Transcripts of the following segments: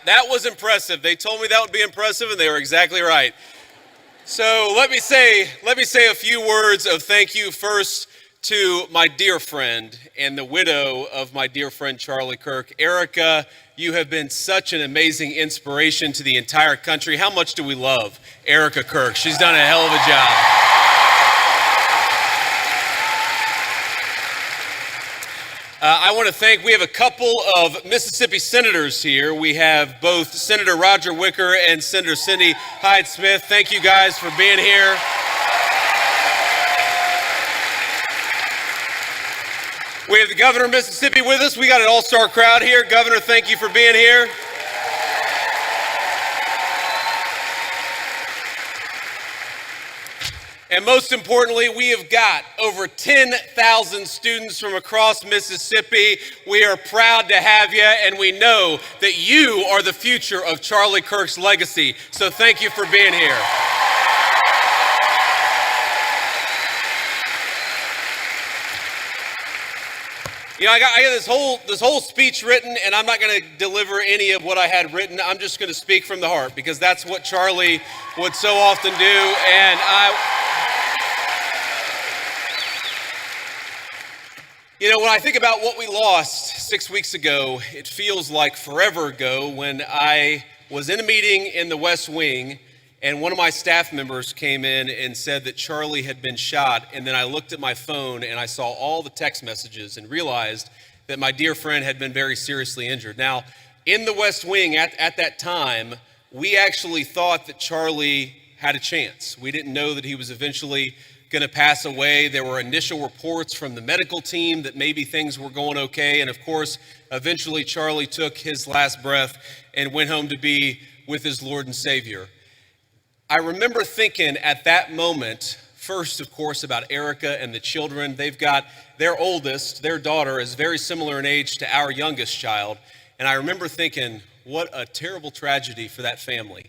That was impressive. They told me that would be impressive, and they were exactly right. So let me say a few words of thank you first to my dear friend and the widow of my dear friend Charlie Kirk. Erica, you have been such an amazing inspiration to the entire country. How much do we love Erica Kirk? She's done a hell of a job. I want to thank, we have a couple of Mississippi senators here. We have both Senator Roger Wicker and Senator Cindy Hyde-Smith. Thank you guys for being here. We have the governor of Mississippi with us. We got an all-star crowd here. Governor, thank you for being here. And most importantly, we have got over 10,000 students from across Mississippi. We are proud to have you, and we know that you are the future of Charlie Kirk's legacy. So thank you for being here. You know, I got this whole speech written, and I'm not going to deliver any of what I had written. I'm just going to speak from the heart, because that's what Charlie would so often do. And you know, when I think about what we lost 6 weeks ago, it feels like forever ago when I was in a meeting in the West Wing, and one of my staff members came in and said that Charlie had been shot. And then I looked at my phone and I saw all the text messages and realized that my dear friend had been very seriously injured. Now, in the West Wing at that time, we actually thought that Charlie had a chance. We didn't know that he was eventually going to pass away. There were initial reports from the medical team that maybe things were going okay. And of course, eventually Charlie took his last breath and went home to be with his Lord and Savior. I remember thinking at that moment, first, of course, about Erica and the children. They've got their oldest, their daughter, is very similar in age to our youngest child. And I remember thinking, what a terrible tragedy for that family.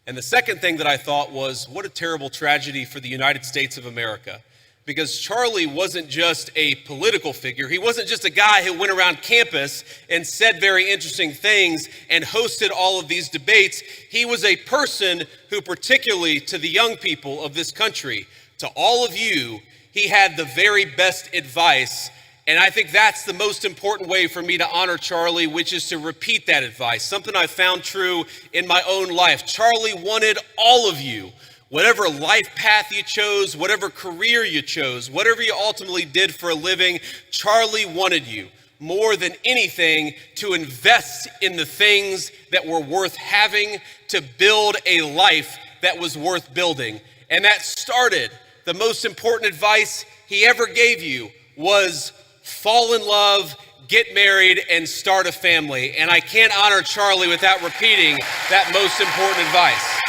And the second thing that I thought was, what a terrible tragedy for the United States of America. Because Charlie wasn't just a political figure. He wasn't just a guy who went around campus and said very interesting things and hosted all of these debates. He was a person who, particularly to the young people of this country, to all of you, he had the very best advice. And I think that's the most important way for me to honor Charlie, which is to repeat that advice, something I found true in my own life. Charlie wanted all of you, whatever life path you chose, whatever career you chose, whatever you ultimately did for a living, Charlie wanted you more than anything to invest in the things that were worth having, to build a life that was worth building. And that started, the most important advice he ever gave you was fall in love, get married, and start a family. And I can't honor Charlie without repeating that most important advice.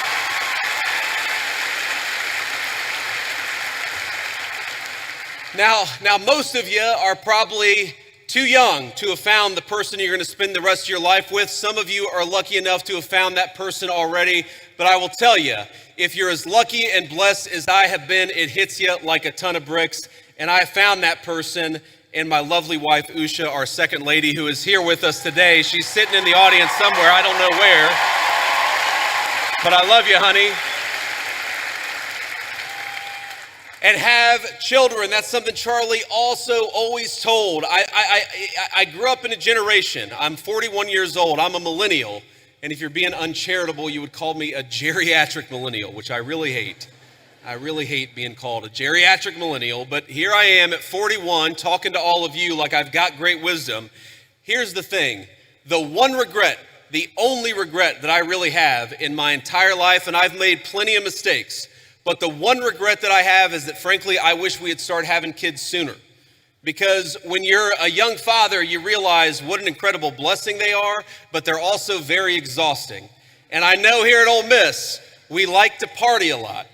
Now, most of you are probably too young to have found the person you're going to spend the rest of your life with. Some of you are lucky enough to have found that person already. But I will tell you, if you're as lucky and blessed as I have been, it hits you like a ton of bricks. And I found that person in my lovely wife, Usha, our second lady, who is here with us today. She's sitting in the audience somewhere. I don't know where. But I love you, honey. And have children. That's something Charlie also always told. I grew up in a generation. I'm 41 years old. I'm a millennial. And if you're being uncharitable, you would call me a geriatric millennial, which I really hate. I really hate being called a geriatric millennial. But here I am at 41 talking to all of you like I've got great wisdom. Here's the thing. The one regret, the only regret that I really have in my entire life, and I've made plenty of mistakes, but the one regret that I have is that, frankly, I wish we had started having kids sooner. Because when you're a young father, you realize what an incredible blessing they are, but they're also very exhausting. And I know here at Ole Miss, we like to party a lot.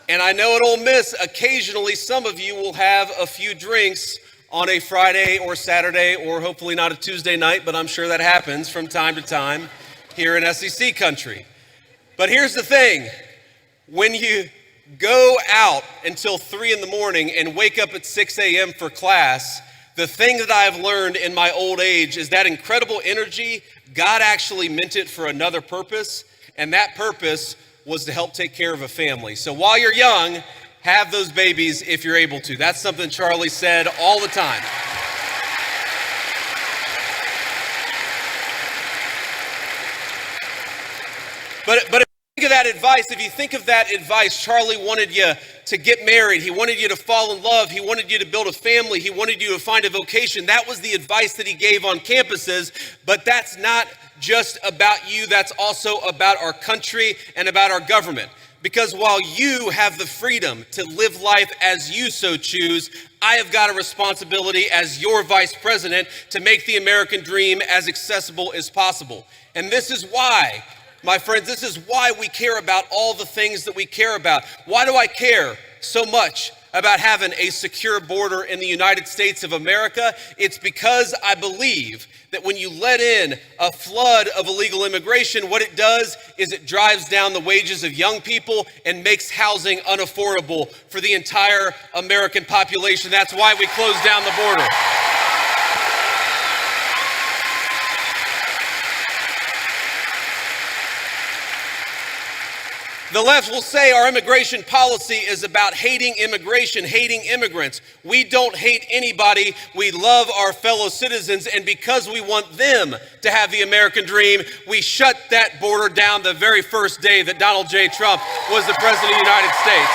And I know at Ole Miss, occasionally some of you will have a few drinks on a Friday or Saturday, or hopefully not a Tuesday night, but I'm sure that happens from time to time here in SEC country. But here's the thing. When you go out until 3 in the morning and wake up at 6 a.m. for class, the thing that I've learned in my old age is that incredible energy God actually meant it for another purpose, and that purpose was to help take care of a family. So while you're young, have those babies if you're able to. That's something Charlie said all the time. But if you think of that advice, Charlie wanted you to get married. He wanted you to fall in love. He wanted you to build a family. He wanted you to find a vocation. That was the advice that he gave on campuses. But that's not just about you. That's also about our country and about our government. Because while you have the freedom to live life as you so choose, I have got a responsibility as your vice president to make the American dream as accessible as possible. And this is why, my friends, this is why we care about all the things that we care about. Why do I care so much about having a secure border in the United States of America? It's because I believe that when you let in a flood of illegal immigration, what it does is it drives down the wages of young people and makes housing unaffordable for the entire American population. That's why we closed down the border. The left will say our immigration policy is about hating immigration, hating immigrants. We don't hate anybody. We love our fellow citizens. And because we want them to have the American dream, we shut that border down the very first day that Donald J. Trump was the president of the United States.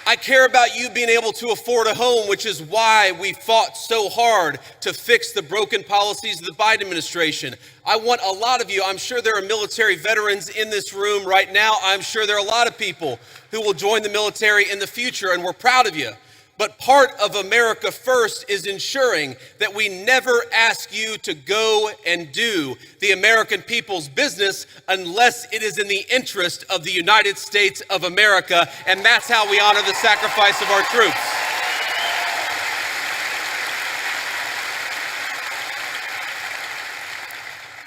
I care about you being able to afford a home, which is why we fought so hard to fix the broken policies of the Biden administration. I want a lot of you, I'm sure there are military veterans in this room right now. I'm sure there are a lot of people who will join the military in the future, and we're proud of you. But part of America First is ensuring that we never ask you to go and do the American people's business unless it is in the interest of the United States of America, and that's how we honor the sacrifice of our troops.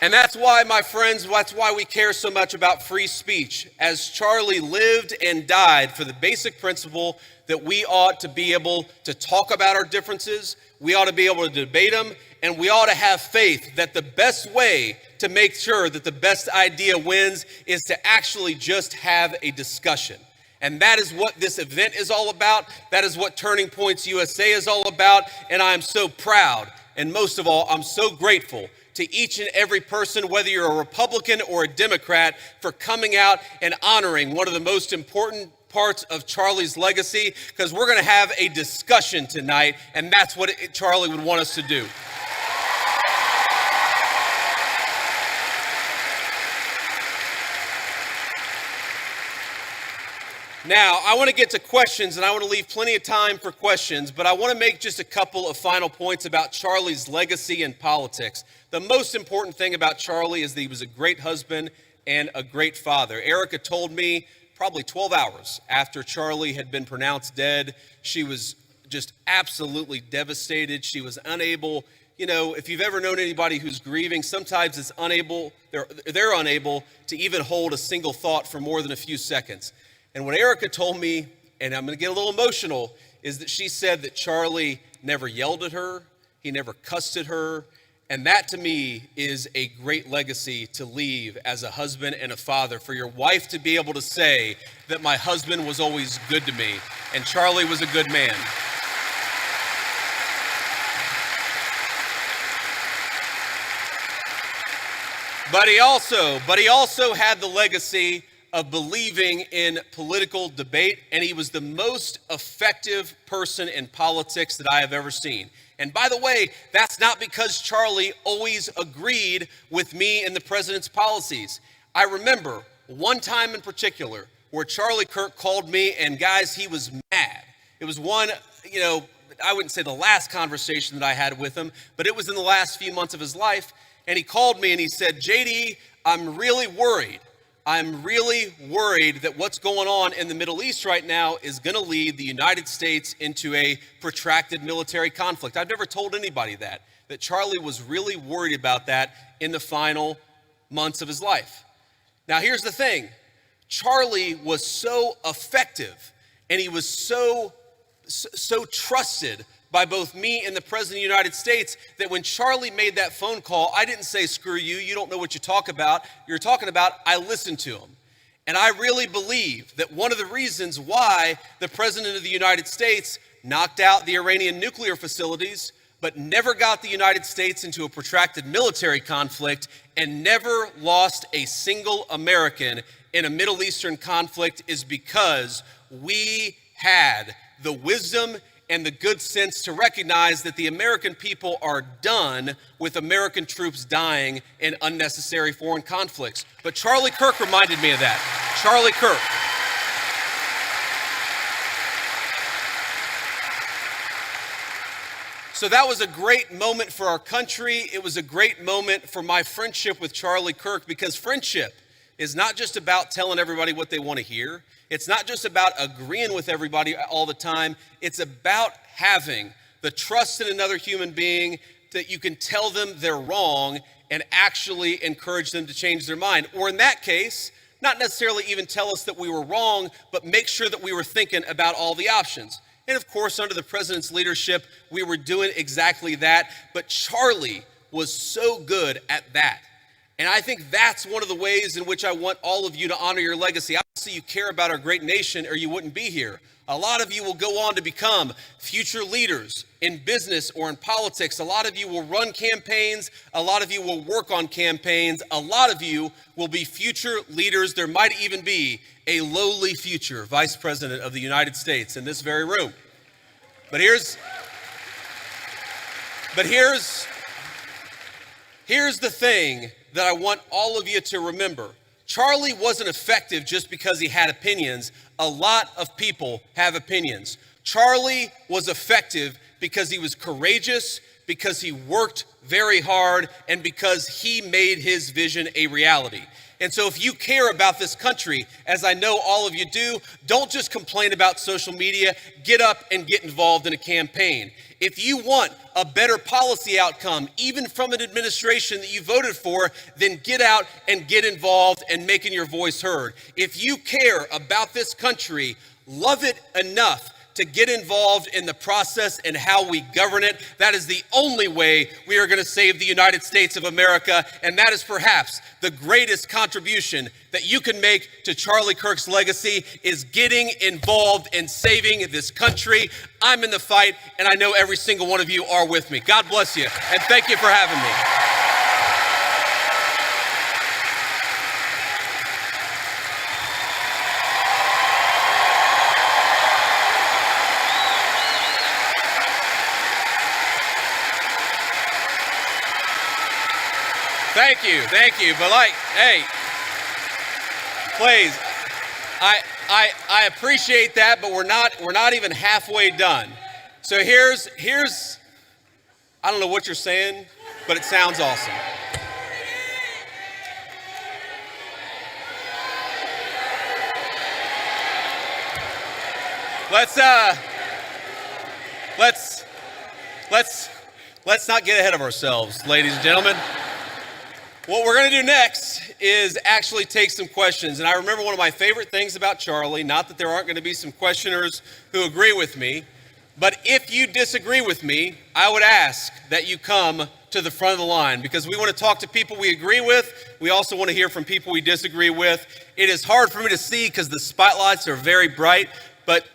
And that's why, my friends, that's why we care so much about free speech, as Charlie lived and died for the basic principle that we ought to be able to talk about our differences, we ought to be able to debate them, and we ought to have faith that the best way to make sure that the best idea wins is to actually just have a discussion. And that is what this event is all about. That is what Turning Points USA is all about. And I am so proud, and most of all, I'm so grateful to each and every person, whether you're a Republican or a Democrat, for coming out and honoring one of the most important parts of Charlie's legacy, because we're going to have a discussion tonight, and that's what Charlie would want us to do. Now, I want to get to questions, and I want to leave plenty of time for questions, but I want to make just a couple of final points about Charlie's legacy in politics. The most important thing about Charlie is that he was a great husband and a great father. Erica told me probably 12 hours after Charlie had been pronounced dead, she was just absolutely devastated. She was unable, you know, if you've ever known anybody who's grieving, sometimes it's they're unable to even hold a single thought for more than a few seconds. And what Erica told me, and I'm going to get a little emotional, is that she said that Charlie never yelled at her, he never cussed at her, and that to me is a great legacy to leave as a husband and a father, for your wife to be able to say that my husband was always good to me, and Charlie was a good man. But he also had the legacy of believing in political debate, and he was the most effective person in politics that I have ever seen. And by the way, that's not because Charlie always agreed with me and the president's policies. I remember one time in particular where Charlie Kirk called me, and guys, he was mad. It was one, I wouldn't say the last conversation that I had with him, but it was in the last few months of his life. And he called me and he said, JD, I'm really worried that what's going on in the Middle East right now is going to lead the United States into a protracted military conflict. I've never told anybody that Charlie was really worried about that in the final months of his life. Now, here's the thing. Charlie was so effective and he was so so trusted by both me and the President of the United States that when Charlie made that phone call, I didn't say, screw you, you don't know what you're talking about. I listened to him. And I really believe that one of the reasons why the President of the United States knocked out the Iranian nuclear facilities, but never got the United States into a protracted military conflict and never lost a single American in a Middle Eastern conflict is because we had the wisdom and the good sense to recognize that the American people are done with American troops dying in unnecessary foreign conflicts. But Charlie Kirk reminded me of that. Charlie Kirk. So that was a great moment for our country. It was a great moment for my friendship with Charlie Kirk, because friendship is not just about telling everybody what they want to hear. It's not just about agreeing with everybody all the time. It's about having the trust in another human being that you can tell them they're wrong and actually encourage them to change their mind. Or in that case, not necessarily even tell us that we were wrong, but make sure that we were thinking about all the options. And of course, under the president's leadership, we were doing exactly that. But Charlie was so good at that. And I think that's one of the ways in which I want all of you to honor your legacy. Obviously, you care about our great nation or you wouldn't be here. A lot of you will go on to become future leaders in business or in politics. A lot of you will run campaigns. A lot of you will work on campaigns. A lot of you will be future leaders. There might even be a lowly future vice president of the United States in this very room. But here's the thing that I want all of you to remember. Charlie wasn't effective just because he had opinions. A lot of people have opinions. Charlie was effective because he was courageous, because he worked very hard, and because he made his vision a reality. And so if you care about this country, as I know all of you do, don't just complain about social media. Get up and get involved in a campaign. If you want a better policy outcome, even from an administration that you voted for, then get out and get involved and making your voice heard. If you care about this country, love it enough to get involved in the process and how we govern it. That is the only way we are going to save the United States of America. And that is perhaps the greatest contribution that you can make to Charlie Kirk's legacy, is getting involved in saving this country. I'm in the fight, and I know every single one of you are with me. God bless you, and thank you for having me. Thank you. But hey, please, I appreciate that, but we're not even halfway done. So here's, I don't know what you're saying, but it sounds awesome. Let's not get ahead of ourselves, ladies and gentlemen. What we're going to do next is actually take some questions. And I remember one of my favorite things about Charlie, not that there aren't going to be some questioners who agree with me, but if you disagree with me, I would ask that you come to the front of the line, because we want to talk to people we agree with. We also want to hear from people we disagree with. It is hard for me to see because the spotlights are very bright, but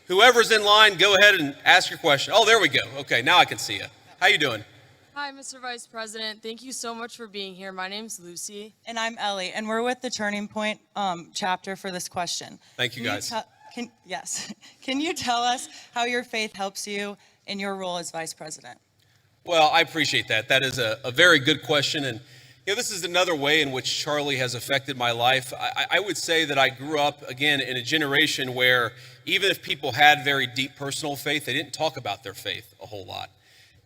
whoever's in line, go ahead and ask your question. Oh, there we go. Okay, now I can see you. How you doing? Hi, Mr. Vice President. Thank you so much for being here. My name's Lucy. And I'm Ellie, and we're with the Turning Point chapter for this question. Thank you, guys. Yes. Can you tell us how your faith helps you in your role as Vice President? Well, I appreciate that. That is a very good question. And this is another way in which Charlie has affected my life. I would say that I grew up, again, in a generation where even if people had very deep personal faith, they didn't talk about their faith a whole lot.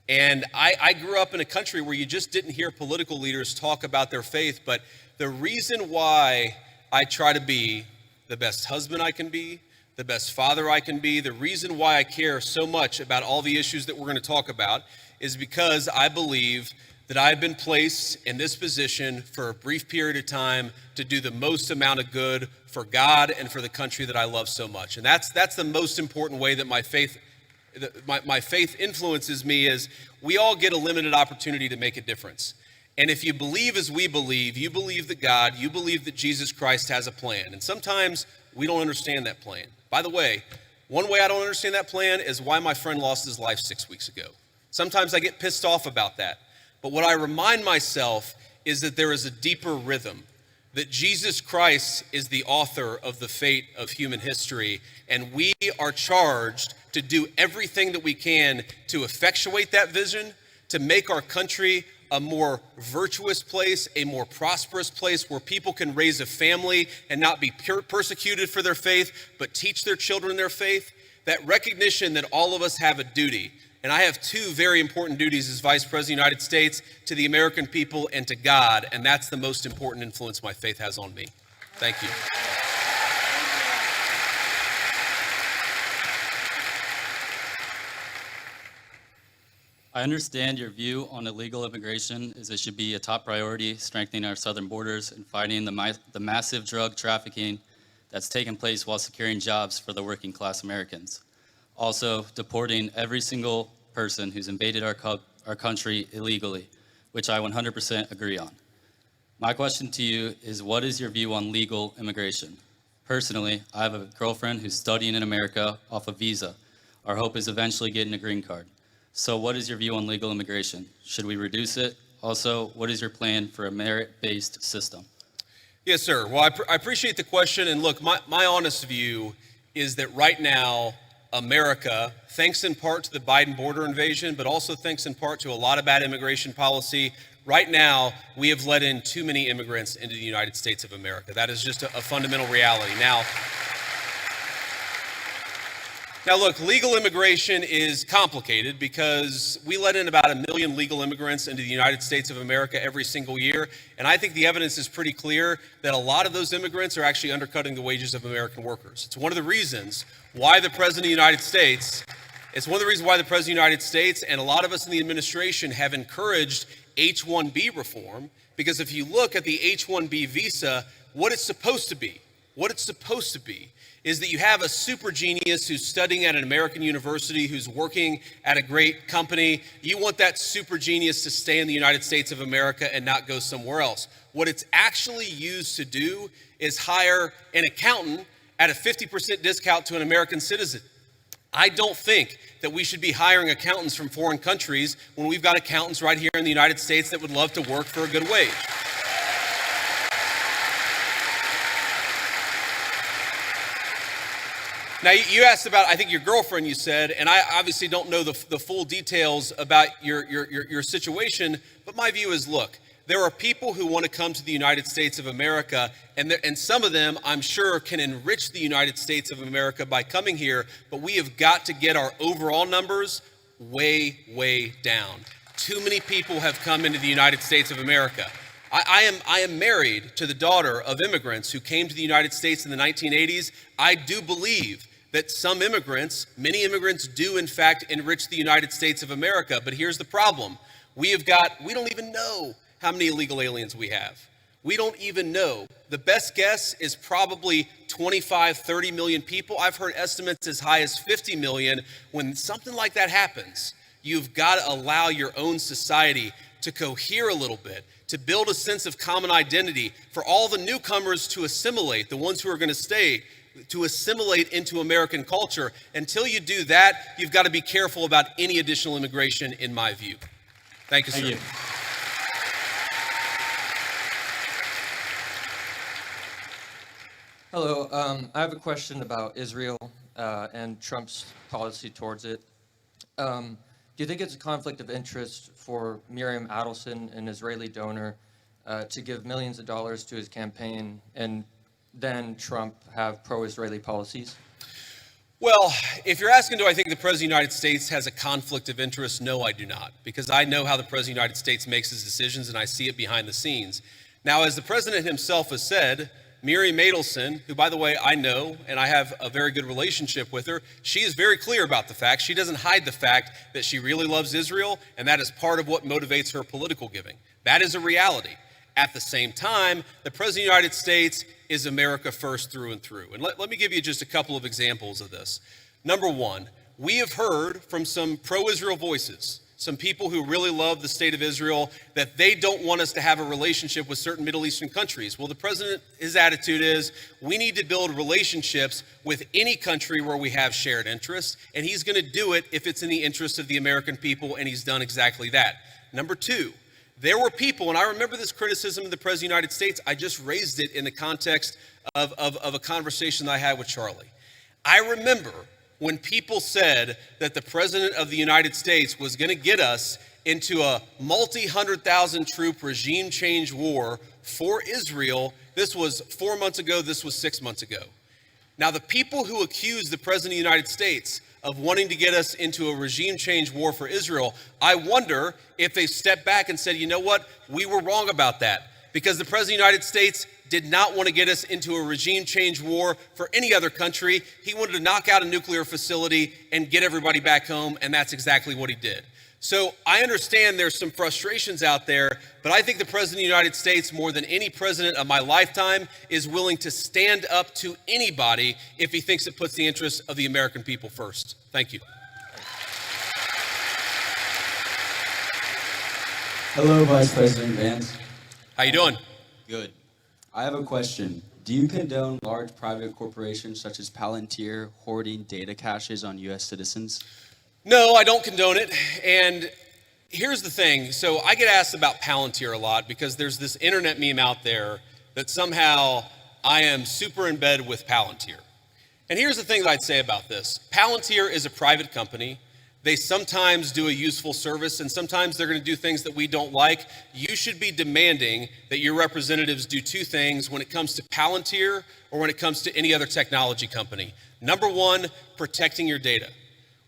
And I grew up in a country where you just didn't hear political leaders talk about their faith. But the reason why I try to be the best husband I can be, the best father I can be, the reason why I care so much about all the issues that we're going to talk about is because I believe that I've been placed in this position for a brief period of time to do the most amount of good for God and for the country that I love so much. And that's the most important way that my faith my faith influences me is we all get a limited opportunity to make a difference. And if you believe as we believe, you believe that God, you believe that Jesus Christ has a plan. And sometimes we don't understand that plan. By the way, one way I don't understand that plan is why my friend lost his life 6 weeks ago. Sometimes I get pissed off about that. But what I remind myself is that there is a deeper rhythm, that Jesus Christ is the author of the fate of human history, and we are charged to do everything that we can to effectuate that vision, to make our country a more virtuous place, a more prosperous place where people can raise a family and not be persecuted for their faith, but teach their children their faith. That recognition that all of us have a duty. And I have two very important duties as Vice President of the United States, to the American people and to God, and that's the most important influence my faith has on me. Thank you. I understand your view on illegal immigration is it should be a top priority, strengthening our southern borders and fighting the massive drug trafficking that's taken place while securing jobs for the working class Americans. Also, deporting every single person who's invaded our country illegally, which I 100% agree on. My question to you is, what is your view on legal immigration? Personally, I have a girlfriend who's studying in America off a visa. Our hope is eventually getting a green card. So what is your view on legal immigration? Should we reduce it? Also, what is your plan for a merit-based system? Yes, sir. Well, I appreciate the question. And look, my honest view is that right now, America, thanks in part to the Biden border invasion, but also thanks in part to a lot of bad immigration policy, right now, we have let in too many immigrants into the United States of America. That is just a fundamental reality. Now, look, legal immigration is complicated because we let in about 1 million legal immigrants into the United States of America every single year. And I think the evidence is pretty clear that a lot of those immigrants are actually undercutting the wages of American workers. It's one of the reasons why the President of the United States, and a lot of us in the administration have encouraged H-1B reform, because if you look at the H-1B visa, what it's supposed to be is that you have a super genius who's studying at an American university, who's working at a great company. You want that super genius to stay in the United States of America and not go somewhere else. What it's actually used to do is hire an accountant at a 50% discount to an American citizen. I don't think that we should be hiring accountants from foreign countries when we've got accountants right here in the United States that would love to work for a good wage. Now, you asked about, I think, your girlfriend, you said, and I obviously don't know the full details about your situation, but my view is, look, there are people who want to come to the United States of America, and some of them, I'm sure, can enrich the United States of America by coming here, but we have got to get our overall numbers way, way down. Too many people have come into the United States of America. I am married to the daughter of immigrants who came to the United States in the 1980s. I do believe that many immigrants do in fact enrich the United States of America. But here's the problem. We don't even know how many illegal aliens we have. We don't even know. The best guess is probably 25, 30 million people. I've heard estimates as high as 50 million. When something like that happens, you've got to allow your own society to cohere a little bit, to build a sense of common identity, for all the newcomers to assimilate, the ones who are going to stay, to assimilate into American culture. Until you do that, you've got to be careful about any additional immigration, in my view. Thank you, sir. Thank you. Hello, I have a question about Israel and Trump's policy towards it. Do you think it's a conflict of interest for Miriam Adelson, an Israeli donor, to give millions of dollars to his campaign, and then Trump have pro-Israeli policies? Well, if you're asking, do I think the President of the United States has a conflict of interest? No, I do not, because I know how the President of the United States makes his decisions, and I see it behind the scenes. Now, as the President himself has said, Miriam Adelson, who, by the way, I know, and I have a very good relationship with her, she is very clear about the fact. She doesn't hide the fact that she really loves Israel, and that is part of what motivates her political giving. That is a reality. At the same time, the President of the United States is America first through and through. And let me give you just a couple of examples of this. Number one, we have heard from some pro-Israel voices, some people who really love the state of Israel, that they don't want us to have a relationship with certain Middle Eastern countries. Well, the president, his attitude is, we need to build relationships with any country where we have shared interests, and he's going to do it if it's in the interest of the American people, and he's done exactly that. Number two, there were people, and I remember this criticism of the President of the United States, I just raised it in the context of a conversation that I had with Charlie. I remember when people said that the President of the United States was going to get us into a multi-100,000 troop regime change war for Israel. This was 4 months ago, this was 6 months ago. Now, the people who accused the President of the United States of wanting to get us into a regime change war for Israel, I wonder if they stepped back and said, you know what, we were wrong about that, because the President of the United States did not want to get us into a regime change war for any other country. He wanted to knock out a nuclear facility and get everybody back home, and that's exactly what he did. So I understand there's some frustrations out there, but I think the President of the United States, more than any president of my lifetime, is willing to stand up to anybody if he thinks it puts the interests of the American people first. Thank you. Hello, Vice President Vance. How you doing? Good. I have a question. Do you condone large private corporations such as Palantir hoarding data caches on U.S. citizens? No, I don't condone it. And here's the thing. So I get asked about Palantir a lot because there's this internet meme out there that somehow I am super in bed with Palantir. And here's the thing that I'd say about this. Palantir is a private company. They sometimes do a useful service, and sometimes they're going to do things that we don't like. You should be demanding that your representatives do two things when it comes to Palantir or when it comes to any other technology company. Number one, protecting your data.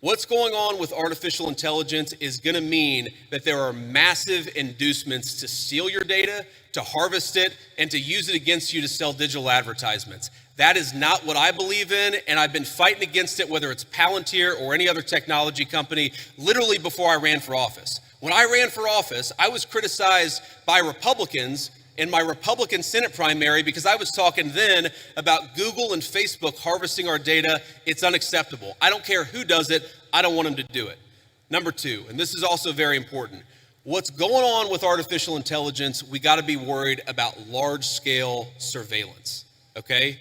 What's going on with artificial intelligence is going to mean that there are massive inducements to steal your data, to harvest it, and to use it against you to sell digital advertisements. That is not what I believe in, and I've been fighting against it, whether it's Palantir or any other technology company, literally before I ran for office. When I ran for office, I was criticized by Republicans in my Republican Senate primary because I was talking then about Google and Facebook harvesting our data. It's unacceptable. I don't care who does it. I don't want them to do it. Number two, and this is also very important, what's going on with artificial intelligence, we got to be worried about large-scale surveillance, okay?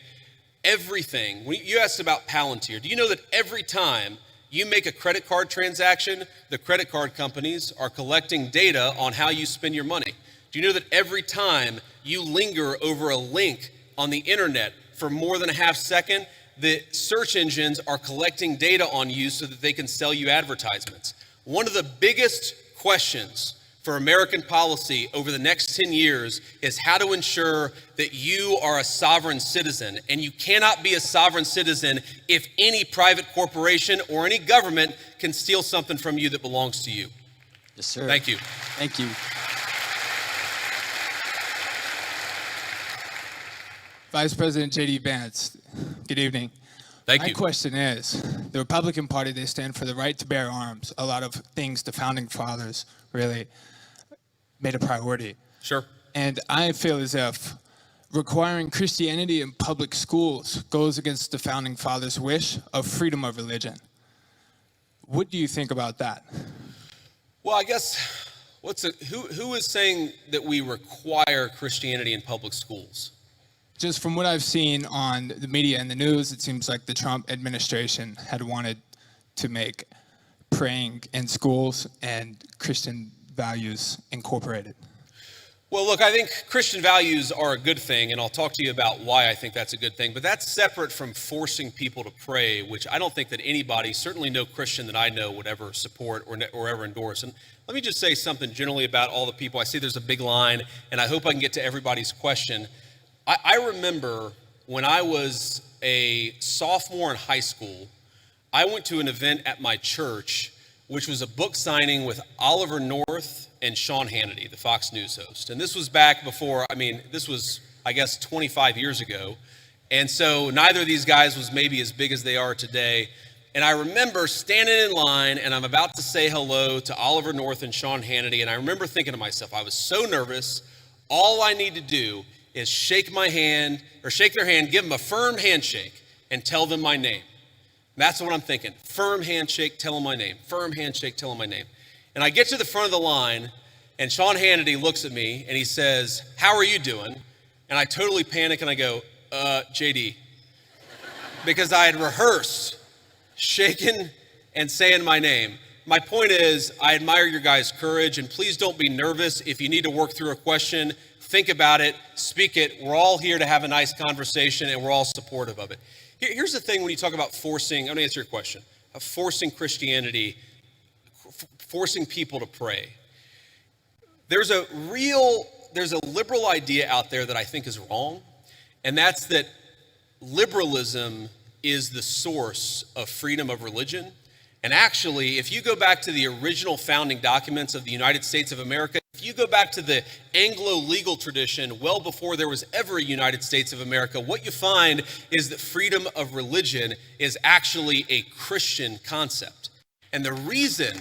Everything, when you asked about Palantir, do you know that every time you make a credit card transaction, the credit card companies are collecting data on how you spend your money? Do you know that every time you linger over a link on the internet for more than a half second, the search engines are collecting data on you so that they can sell you advertisements? One of the biggest questions for American policy over the next 10 years is how to ensure that you are a sovereign citizen. And you cannot be a sovereign citizen if any private corporation or any government can steal something from you that belongs to you. Yes, sir. Thank you. Thank you. Vice President JD Vance, good evening. Thank My you. question is, the Republican Party, they stand for the right to bear arms. A lot of things the founding fathers really made a priority. Sure. And I feel as if requiring Christianity in public schools goes against the founding fathers' wish of freedom of religion. What do you think about that? Well, I guess, who is saying that we require Christianity in public schools? Just from what I've seen on the media and the news, it seems like the Trump administration had wanted to make praying in schools and Christian values incorporated. Well, look, I think Christian values are a good thing, and I'll talk to you about why I think that's a good thing, but that's separate from forcing people to pray, which I don't think that anybody, certainly no Christian that I know, would ever support or ever endorse. And let me just say something generally about all the people. I see there's a big line, and I hope I can get to everybody's question. I remember when I was a sophomore in high school, I went to an event at my church, which was a book signing with Oliver North and Sean Hannity, the Fox News host. And this was back before, this was, I guess, 25 years ago. And so neither of these guys was maybe as big as they are today. And I remember standing in line, and I'm about to say hello to Oliver North and Sean Hannity. And I remember thinking to myself, I was so nervous. All I need to do is shake their hand, give them a firm handshake, and tell them my name. That's what I'm thinking. Firm handshake, tell him my name. Firm handshake, tell him my name. And I get to the front of the line, and Sean Hannity looks at me, and he says, "How are you doing?" And I totally panic, and I go, JD. Because I had rehearsed shaking and saying my name. My point is, I admire your guys' courage, and please don't be nervous. If you need to work through a question, think about it, speak it. We're all here to have a nice conversation, and we're all supportive of it. Here's the thing when you talk about forcing, I'm going to answer your question, forcing Christianity, forcing people to pray. There's a liberal idea out there that I think is wrong, and that's that liberalism is the source of freedom of religion. And actually, if you go back to the original founding documents of the United States of America, if you go back to the Anglo legal tradition, well before there was ever a United States of America, what you find is that freedom of religion is actually a Christian concept. And the reason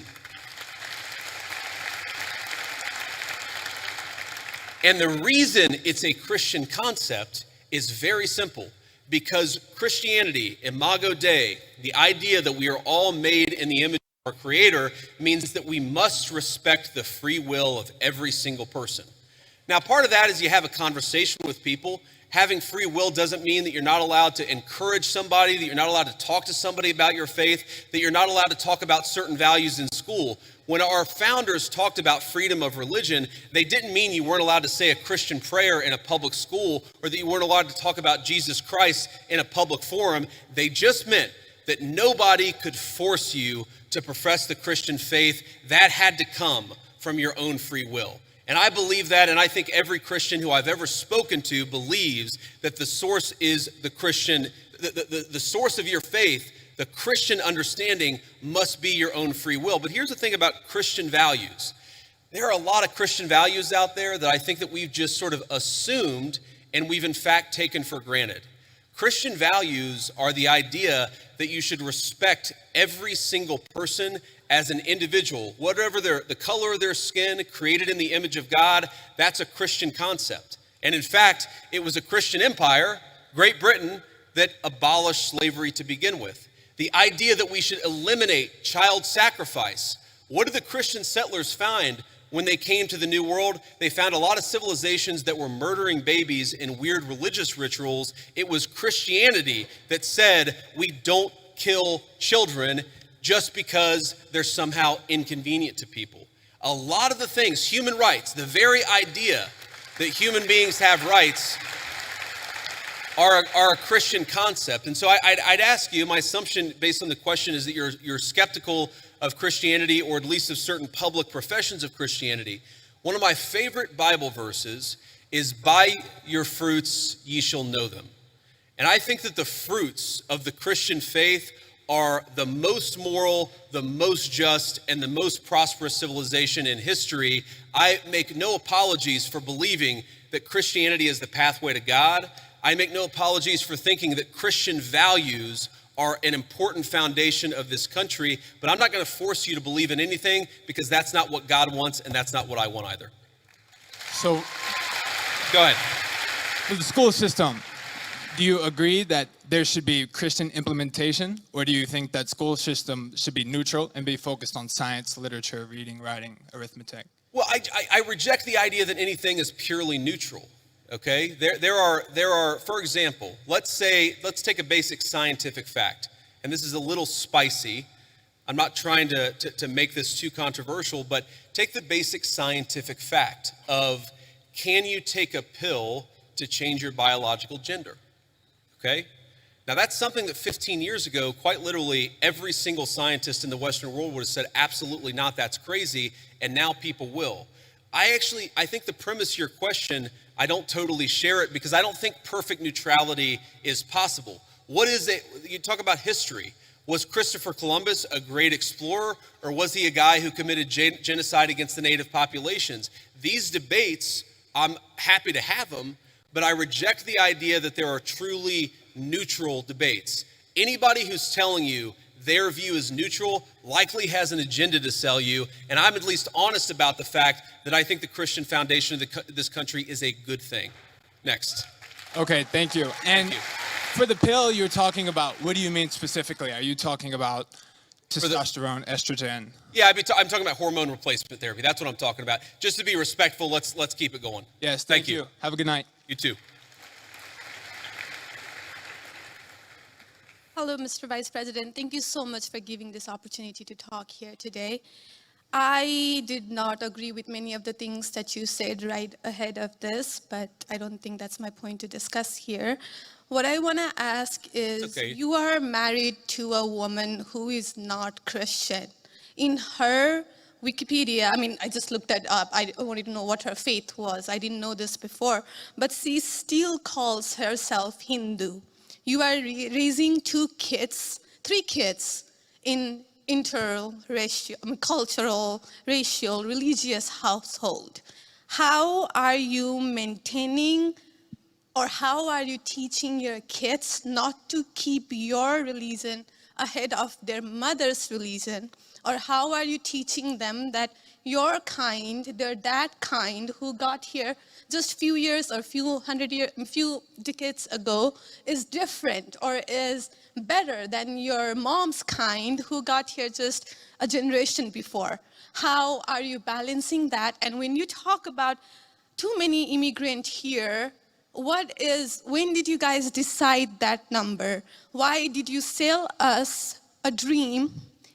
it's a Christian concept is very simple. Because Christianity, Imago Dei, the idea that we are all made in the image of our Creator, means that we must respect the free will of every single person. Now, part of that is you have a conversation with people. Having free will doesn't mean that you're not allowed to encourage somebody, that you're not allowed to talk to somebody about your faith, that you're not allowed to talk about certain values in school. When our founders talked about freedom of religion, they didn't mean you weren't allowed to say a Christian prayer in a public school or that you weren't allowed to talk about Jesus Christ in a public forum. They just meant that nobody could force you to profess the Christian faith. That had to come from your own free will. And I believe that, and I think every Christian who I've ever spoken to believes that the source is the Christian, the source of your faith. The Christian understanding must be your own free will. But here's the thing about Christian values. There are a lot of Christian values out there that I think that we've just sort of assumed and we've in fact taken for granted. Christian values are the idea that you should respect every single person as an individual, whatever the color of their skin, created in the image of God. That's a Christian concept. And in fact, it was a Christian empire, Great Britain, that abolished slavery to begin with. The idea that we should eliminate child sacrifice. What did the Christian settlers find when they came to the New World? They found a lot of civilizations that were murdering babies in weird religious rituals. It was Christianity that said we don't kill children just because they're somehow inconvenient to people. A lot of the things, human rights, the very idea that human beings have rights are a Christian concept. And so I'd ask you, my assumption based on the question is that you're skeptical of Christianity, or at least of certain public professions of Christianity. One of my favorite Bible verses is, "By your fruits ye shall know them." And I think that the fruits of the Christian faith are the most moral, the most just, and the most prosperous civilization in history. I make no apologies for believing that Christianity is the pathway to God. I make no apologies for thinking that Christian values are an important foundation of this country, but I'm not going to force you to believe in anything, because that's not what God wants, and that's not what I want either. So, Go ahead. for the school system, do you agree that there should be Christian implementation, or do you think that school system should be neutral and be focused on science, literature, reading, writing, arithmetic? Well, I reject the idea that anything is purely neutral. Okay, there are, for example, let's take a basic scientific fact, and this is a little spicy. I'm not trying to make this too controversial, but take the basic scientific fact of, can you take a pill to change your biological gender? Okay, now that's something that 15 years ago, quite literally, every single scientist in the Western world would have said, absolutely not, that's crazy, and now people will. I think the premise of your question, I don't totally share it, because I don't think perfect neutrality is possible. What is it? You talk about history. Was Christopher Columbus a great explorer, or was he a guy who committed genocide against the native populations? These debates, I'm happy to have them, but I reject the idea that there are truly neutral debates. Anybody who's telling you their view is neutral likely has an agenda to sell you, and I'm at least honest about the fact that I think the Christian foundation of this country is a good thing. Next. Okay, thank you. And Thank you. for the pill you're talking about, what do you mean specifically? Are you talking about testosterone, estrogen? Yeah, I'm talking about hormone replacement therapy. That's what I'm talking about. Just to be respectful, let's keep it going. Yes, thank you. Have a good night. You too. Hello, Mr. Vice President. Thank you so much for giving this opportunity to talk here today. I did not agree with many of the things that you said right ahead of this, but I don't think that's my point to discuss here. What I want to ask is, Okay. You are married to a woman who is not Christian. In her Wikipedia, I mean, I just looked that up. I wanted to know what her faith was. I didn't know this before, but she still calls herself Hindu. You are raising three kids in cultural, racial, religious household. How are you maintaining, or how are you teaching your kids not to keep your religion ahead of their mother's religion? Or how are you teaching them that your kind, they're that kind who got here just few years or few decades ago is different or is better than your mom's kind who got here just a generation before? How are you balancing that? And when you talk about too many immigrants here, when did you guys decide that number? Why did you sell us a dream?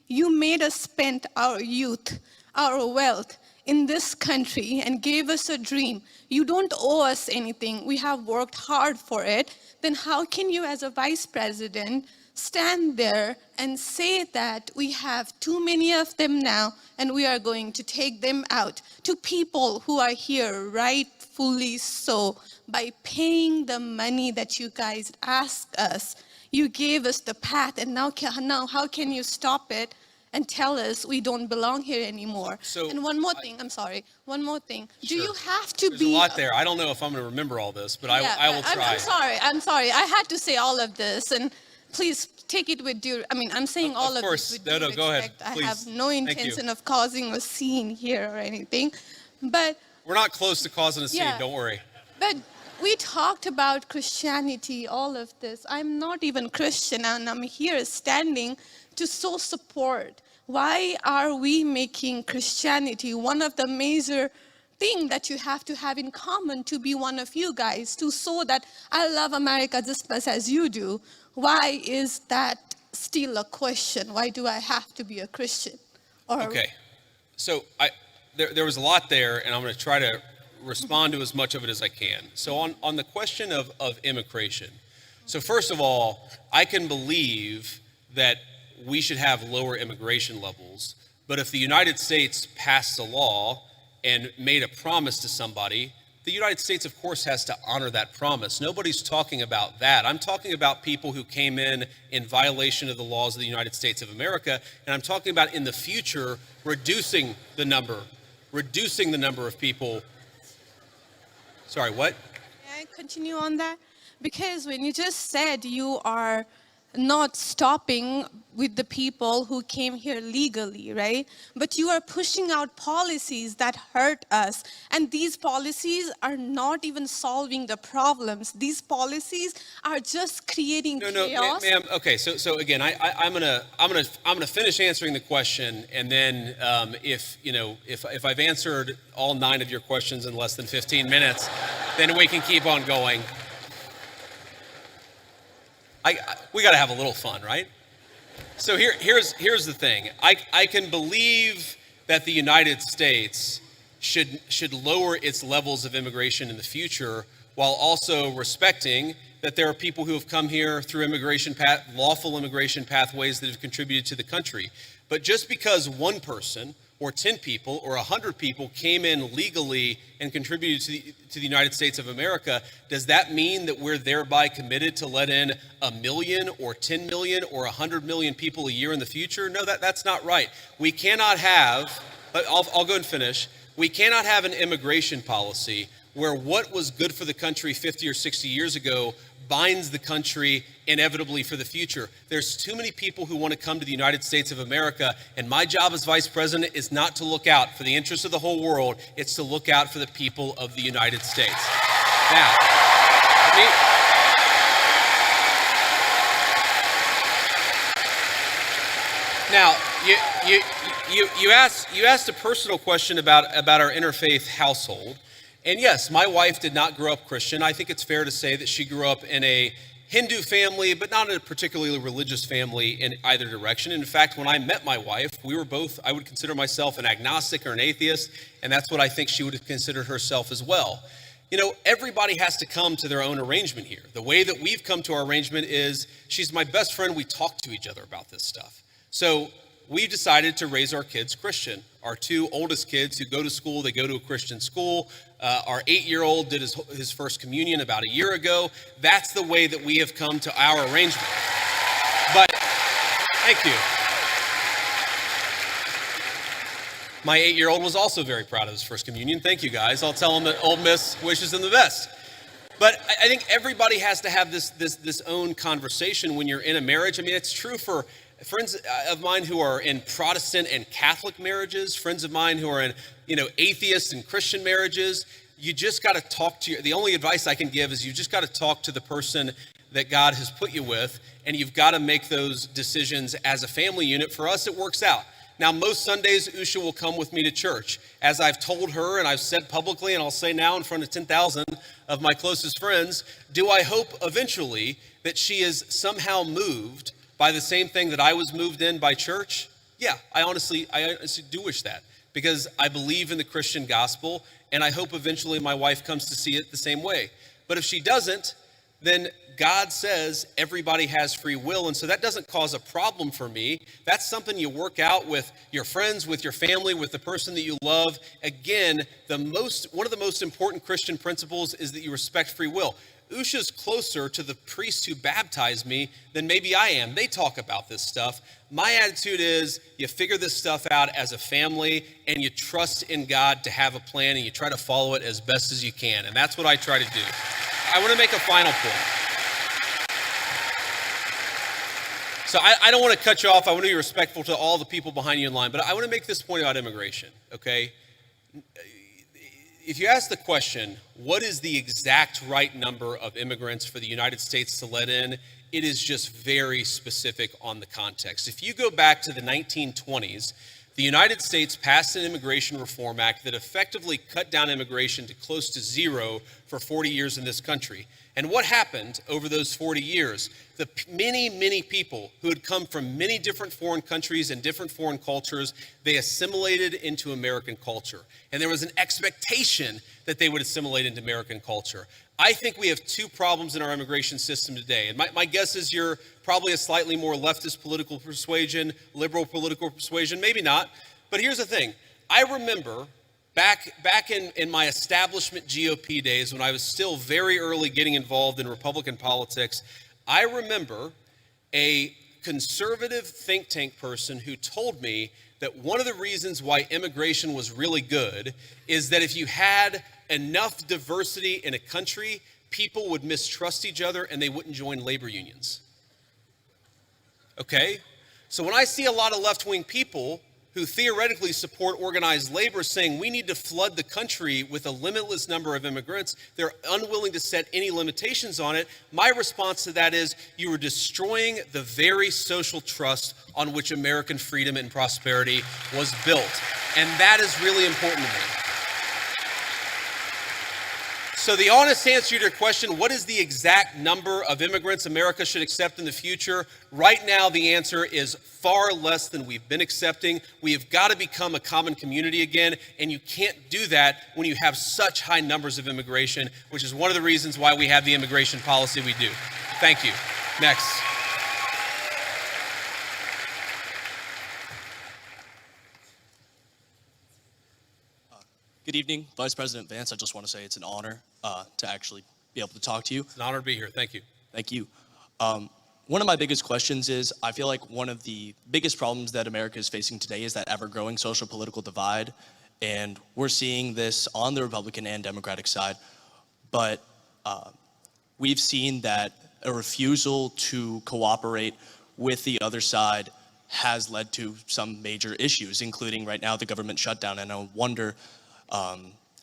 You made us spend our youth, our wealth in this country and gave us a dream. You don't owe us anything. We have worked hard for it. Then how can you as a vice president stand there and say that we have too many of them now and we are going to take them out to people who are here rightfully so by paying the money that you guys asked us? You gave us the path, and now how can you stop it and tell us we don't belong here anymore? And one more thing, I'm sorry, one more thing. Do you have to There's be— a lot there. I don't know if I'm going to remember all this, but I will try. I'm sorry. I had to say all of this, and please take it with due— I'm saying all of course. this with due No, go ahead, respect. I please. have no Thank you. intention of causing a scene here or anything, but We're not close to causing a scene, Yeah. don't worry. But we talked about Christianity, all of this. I'm not even Christian, and I'm here standing to show support. Why are we making Christianity one of the major things that you have to have in common to be one of you guys, to show that I love America just as much as you do? Why is that still a question? Why do I have to be a Christian? Okay. So there was a lot there, and I'm going to try to respond to as much of it as I can. So on the question of immigration, so first of all, I can believe that we should have lower immigration levels, but if the United States passed a law and made a promise to somebody, the United States, of course, has to honor that promise. Nobody's talking about that. I'm talking about people who came in violation of the laws of the United States of America, and I'm talking about in the future reducing the number of people. Sorry, what? May I continue on that? Because when you just said you are not stopping with the people who came here legally, right? But you are pushing out policies that hurt us. And these policies are not even solving the problems. These policies are just creating chaos. Ma'am. Okay, so again, I'm gonna finish answering the question, and then if I've answered all 9 of your questions in less than 15 minutes, then we can keep on going. We got to have a little fun, right? So here's the thing. I can believe that the United States should lower its levels of immigration in the future, while also respecting that there are people who have come here through lawful immigration pathways that have contributed to the country. But just because one person or 10 people or 100 people came in legally and contributed to the United States of America, does that mean that we're thereby committed to let in 1 million or 10 million or 100 million people a year in the future? No, that's not right. We cannot have, but I'll go and finish. We cannot have an immigration policy where what was good for the country 50 or 60 years ago binds the country inevitably for the future. There's too many people who want to come to the United States of America, and my job as vice president is not to look out for the interests of the whole world, it's to look out for the people of the United States. Now, Now, you asked a personal question about our interfaith household. And yes, my wife did not grow up Christian. I think it's fair to say that she grew up in a Hindu family, but not in a particularly religious family in either direction. In fact, when I met my wife, we were both, I would consider myself an agnostic or an atheist, and that's what I think she would have considered herself as well. You know, everybody has to come to their own arrangement here. The way that we've come to our arrangement is she's my best friend. We talk to each other about this stuff. So we decided to raise our kids Christian. Our two oldest kids who go to school, they go to a Christian school. Our 8-year-old did his first communion about a year ago. That's the way that we have come to our arrangement. But, thank you. My 8-year-old was also very proud of his first communion. Thank you, guys. I'll tell him that Ole Miss wishes him the best. But I think everybody has to have this own conversation when you're in a marriage. I mean, it's true for friends of mine who are in Protestant and Catholic marriages, friends of mine who are in, atheist and Christian marriages. You just got to talk to the only advice I can give is you just got to talk to the person that God has put you with, and you've got to make those decisions as a family unit. For us, it works out. Now, most Sundays, Usha will come with me to church. As I've told her and I've said publicly, and I'll say now in front of 10,000 of my closest friends, do I hope eventually that she is somehow moved by the same thing that I was moved in by church? Yeah, I honestly do wish that, because I believe in the Christian gospel, and I hope eventually my wife comes to see it the same way. But if she doesn't, then God says everybody has free will, and so that doesn't cause a problem for me. That's something you work out with your friends, with your family, with the person that you love. Again, one of the most important Christian principles is that you respect free will. Usha's closer to the priests who baptized me than maybe I am. They talk about this stuff. My attitude is you figure this stuff out as a family, and you trust in God to have a plan, and you try to follow it as best as you can. And that's what I try to do. I want to make a final point. So I don't want to cut you off. I want to be respectful to all the people behind you in line, but I want to make this point about immigration, okay? If you ask the question, what is the exact right number of immigrants for the United States to let in, it is just very specific on the context. If you go back to the 1920s, the United States passed an Immigration Reform Act that effectively cut down immigration to close to zero for 40 years in this country. And what happened over those 40 years? The many people who had come from many different foreign countries and different foreign cultures, they assimilated into American culture. And there was an expectation that they would assimilate into American culture. I think we have two problems in our immigration system today. And my guess is you're probably a slightly more leftist political persuasion, liberal political persuasion, maybe not. But here's the thing. I remember back in my establishment GOP days, when I was still very early getting involved in Republican politics, I remember a conservative think tank person who told me that one of the reasons why immigration was really good is that if you had enough diversity in a country, people would mistrust each other and they wouldn't join labor unions. Okay? So when I see a lot of left-wing people who theoretically support organized labor saying we need to flood the country with a limitless number of immigrants, they're unwilling to set any limitations on it. My response to that is you are destroying the very social trust on which American freedom and prosperity was built. And that is really important to me. So the honest answer to your question, what is the exact number of immigrants America should accept in the future? Right now, the answer is far less than we've been accepting. We have got to become a common community again, and you can't do that when you have such high numbers of immigration, which is one of the reasons why we have the immigration policy we do. Thank you. Next. Good evening, Vice President Vance. I just want to say it's an honor to actually be able to talk to you. It's an honor to be here. Thank you. Thank you. One of my biggest questions is, I feel like one of the biggest problems that America is facing today is that ever-growing social political divide, and we're seeing this on the Republican and Democratic side, but we've seen that a refusal to cooperate with the other side has led to some major issues, including right now the government shutdown, and I wonder,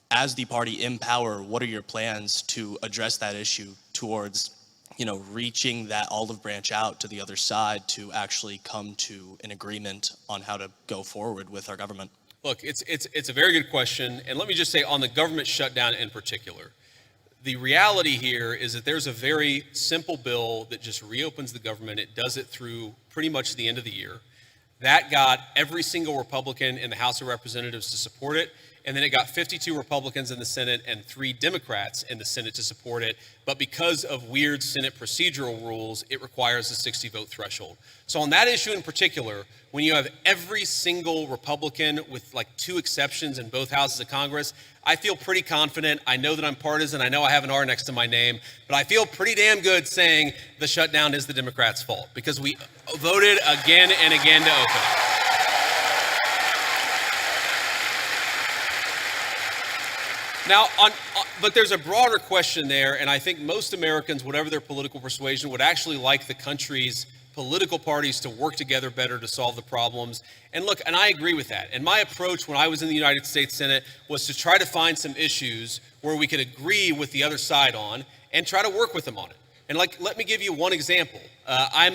as the party in power, what are your plans to address that issue towards reaching that olive branch out to the other side to actually come to an agreement on how to go forward with our government? Look, it's a very good question. And let me just say on the government shutdown in particular, the reality here is that there's a very simple bill that just reopens the government. It does it through pretty much the end of the year. That got every single Republican in the House of Representatives to support it. And then it got 52 Republicans in the Senate and 3 Democrats in the Senate to support it. But because of weird Senate procedural rules, it requires a 60-vote threshold. So on that issue in particular, when you have every single Republican with like 2 exceptions in both houses of Congress, I feel pretty confident. I know that I'm partisan. I know I have an R next to my name, but I feel pretty damn good saying the shutdown is the Democrats' fault because we voted again and again to open it. Now, but there's a broader question there, and I think most Americans, whatever their political persuasion, would actually like the country's political parties to work together better to solve the problems. And look, and I agree with that. And my approach when I was in the United States Senate was to try to find some issues where we could agree with the other side on and try to work with them on it. And let me give you one example. I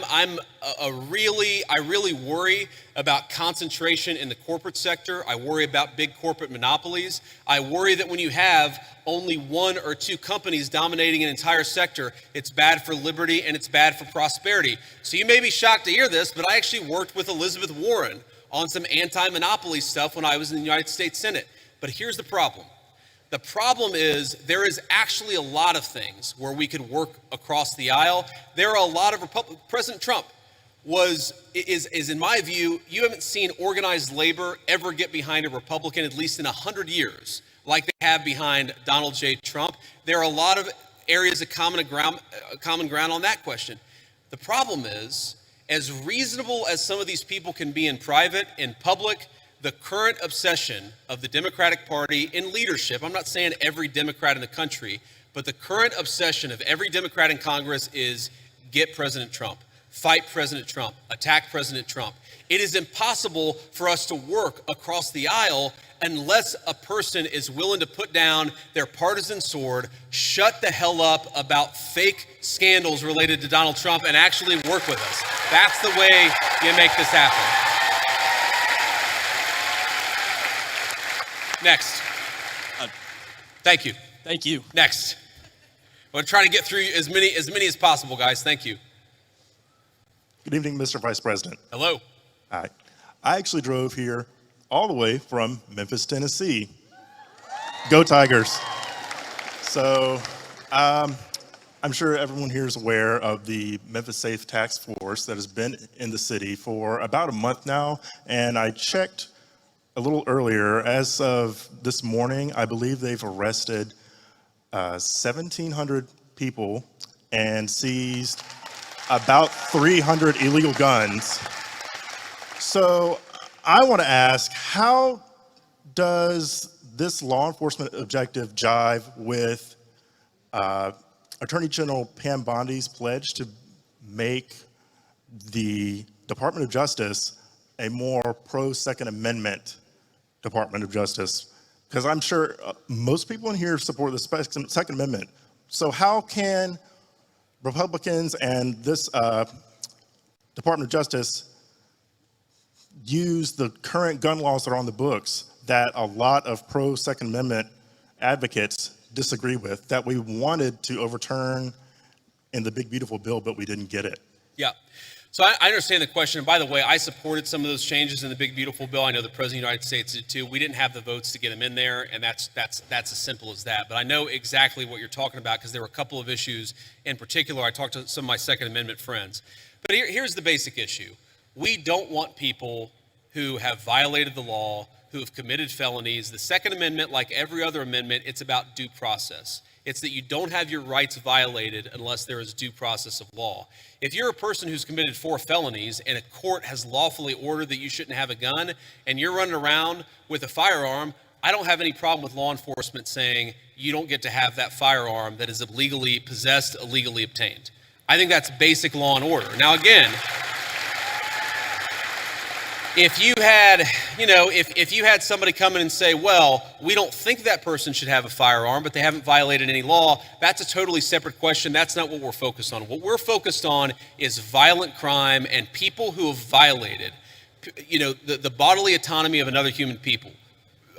really worry about concentration in the corporate sector. I worry about big corporate monopolies. I worry that when you have only 1 or 2 companies dominating an entire sector, it's bad for liberty and it's bad for prosperity. So you may be shocked to hear this, but I actually worked with Elizabeth Warren on some anti-monopoly stuff when I was in the United States Senate. But here's the problem. The problem is there is actually a lot of things where we could work across the aisle. There are a lot of President Trump is in my view, you haven't seen organized labor ever get behind a Republican at least in 100 years like they have behind Donald J. Trump. There are a lot of areas of common ground on that question. The problem is, as reasonable as some of these people can be in private, in public, the current obsession of the Democratic Party in leadership, I'm not saying every Democrat in the country, but the current obsession of every Democrat in Congress is get President Trump, fight President Trump, attack President Trump. It is impossible for us to work across the aisle unless a person is willing to put down their partisan sword, shut the hell up about fake scandals related to Donald Trump, and actually work with us. That's the way you make this happen. Next. Thank you. Thank you. Next. I'm going to try to get through as many as possible, guys. Thank you. Good evening, Mr. Vice President. Hello. Hi. I actually drove here all the way from Memphis, Tennessee. Go Tigers. So I'm sure everyone here is aware of the Memphis Safe Task Force that has been in the city for about a month now. And I checked a little earlier. As of this morning, I believe they've arrested 1,700 people and seized about 300 illegal guns. So I want to ask, how does this law enforcement objective jive with Attorney General Pam Bondi's pledge to make the Department of Justice a more pro-Second Amendment Department of Justice? Because I'm sure most people in here support the Second Amendment. So how can Republicans and this Department of Justice use the current gun laws that are on the books that a lot of pro-Second Amendment advocates disagree with, that we wanted to overturn in the big beautiful bill, but we didn't get it? Yeah. So I understand the question. And by the way, I supported some of those changes in the big beautiful bill. I know the President of the United States did too. We didn't have the votes to get them in there, and that's as simple as that. But I know exactly what you're talking about because there were a couple of issues in particular. I talked to some of my Second Amendment friends. But here's the basic issue. We don't want people who have violated the law, who have committed felonies. The Second Amendment, like every other amendment, it's about due process. It's that you don't have your rights violated unless there is due process of law. If you're a person who's committed 4 felonies and a court has lawfully ordered that you shouldn't have a gun and you're running around with a firearm, I don't have any problem with law enforcement saying you don't get to have that firearm that is illegally possessed, illegally obtained. I think that's basic law and order. Now again, if you had, if you had somebody come in and say, well, we don't think that person should have a firearm, but they haven't violated any law, that's a totally separate question. That's not what we're focused on. What we're focused on is violent crime and people who have violated, the bodily autonomy of another human people.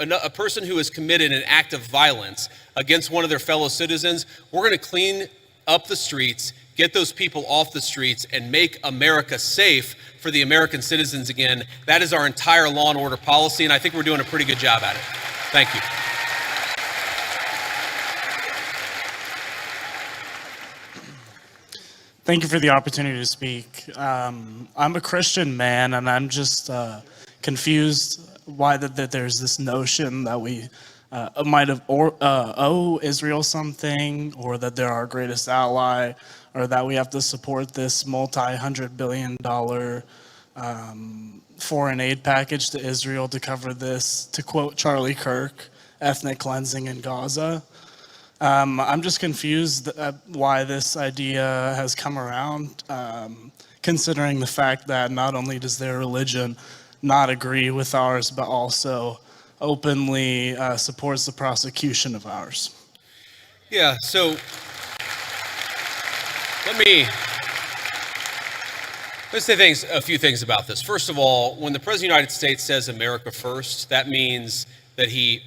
A person who has committed an act of violence against one of their fellow citizens, we're going to clean up the streets, get those people off the streets, and make America safe for the American citizens again. That is our entire law and order policy, and I think we're doing a pretty good job at it. Thank you. Thank you for the opportunity to speak. I'm a Christian man, and I'm just confused why that there's this notion that we might have owe Israel something, or that they're our greatest ally, or that we have to support this multi-hundred-billion-dollar foreign aid package to Israel to cover this, to quote Charlie Kirk, ethnic cleansing in Gaza. I'm just confused why this idea has come around, considering the fact that not only does their religion not agree with ours, but also openly supports the prosecution of ours. Yeah, so let's say a few things about this. First of all, when the President of the United States says America first, that means that he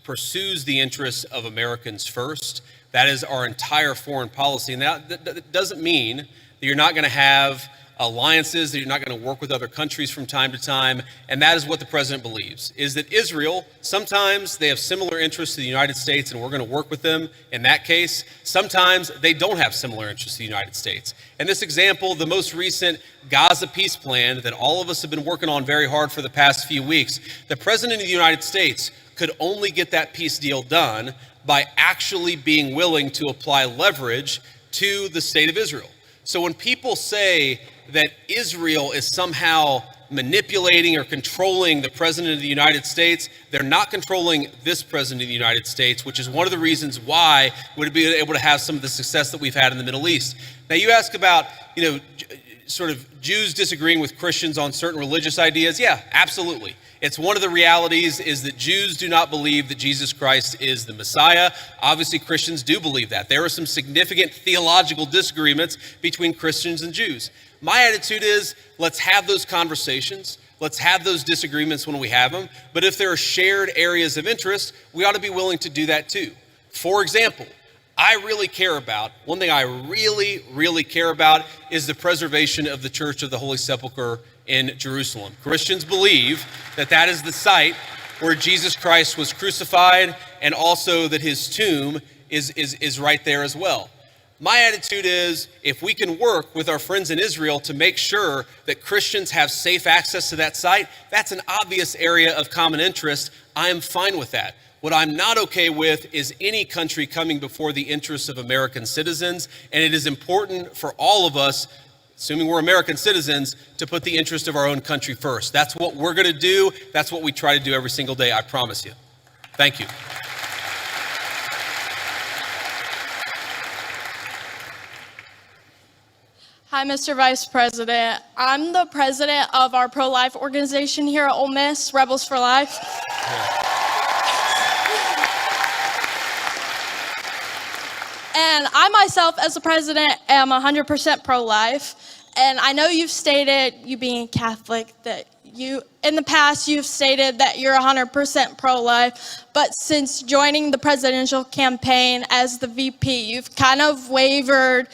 pursues the interests of Americans first. That is our entire foreign policy. And that doesn't mean that you're not going to have alliances, that you're not going to work with other countries from time to time. And that is what the president believes, is that Israel, sometimes they have similar interests to the United States and we're going to work with them in that case. Sometimes they don't have similar interests to the United States. And this example, the most recent Gaza peace plan that all of us have been working on very hard for the past few weeks, the president of the United States could only get that peace deal done by actually being willing to apply leverage to the state of Israel. So when people say that Israel is somehow manipulating or controlling the president of the United States, they're not controlling this president of the United States, which is one of the reasons why we'd be able to have some of the success that we've had in the Middle East. Now you ask about, sort of Jews disagreeing with Christians on certain religious ideas. Yeah, absolutely. It's one of the realities is that Jews do not believe that Jesus Christ is the Messiah. Obviously, Christians do believe that. There are some significant theological disagreements between Christians and Jews. My attitude is, let's have those conversations. Let's have those disagreements when we have them. But if there are shared areas of interest, we ought to be willing to do that too. For example, one thing I really care about is the preservation of the Church of the Holy Sepulchre in Jerusalem. Christians believe that that is the site where Jesus Christ was crucified, and also that his tomb is right there as well. My attitude is, if we can work with our friends in Israel to make sure that Christians have safe access to that site, that's an obvious area of common interest. I am fine with that. What I'm not okay with is any country coming before the interests of American citizens, and it is important for all of us, assuming we're American citizens, to put the interest of our own country first. That's what we're going to do. That's what we try to do every single day, I promise you. Thank you. Hi, Mr. Vice President. I'm the president of our pro-life organization here at Ole Miss, Rebels for Life. And I myself, as the president, am 100% pro-life. And I know you've stated, you being Catholic, that in the past, you've stated that you're 100% pro-life. But since joining the presidential campaign as the VP, you've kind of wavered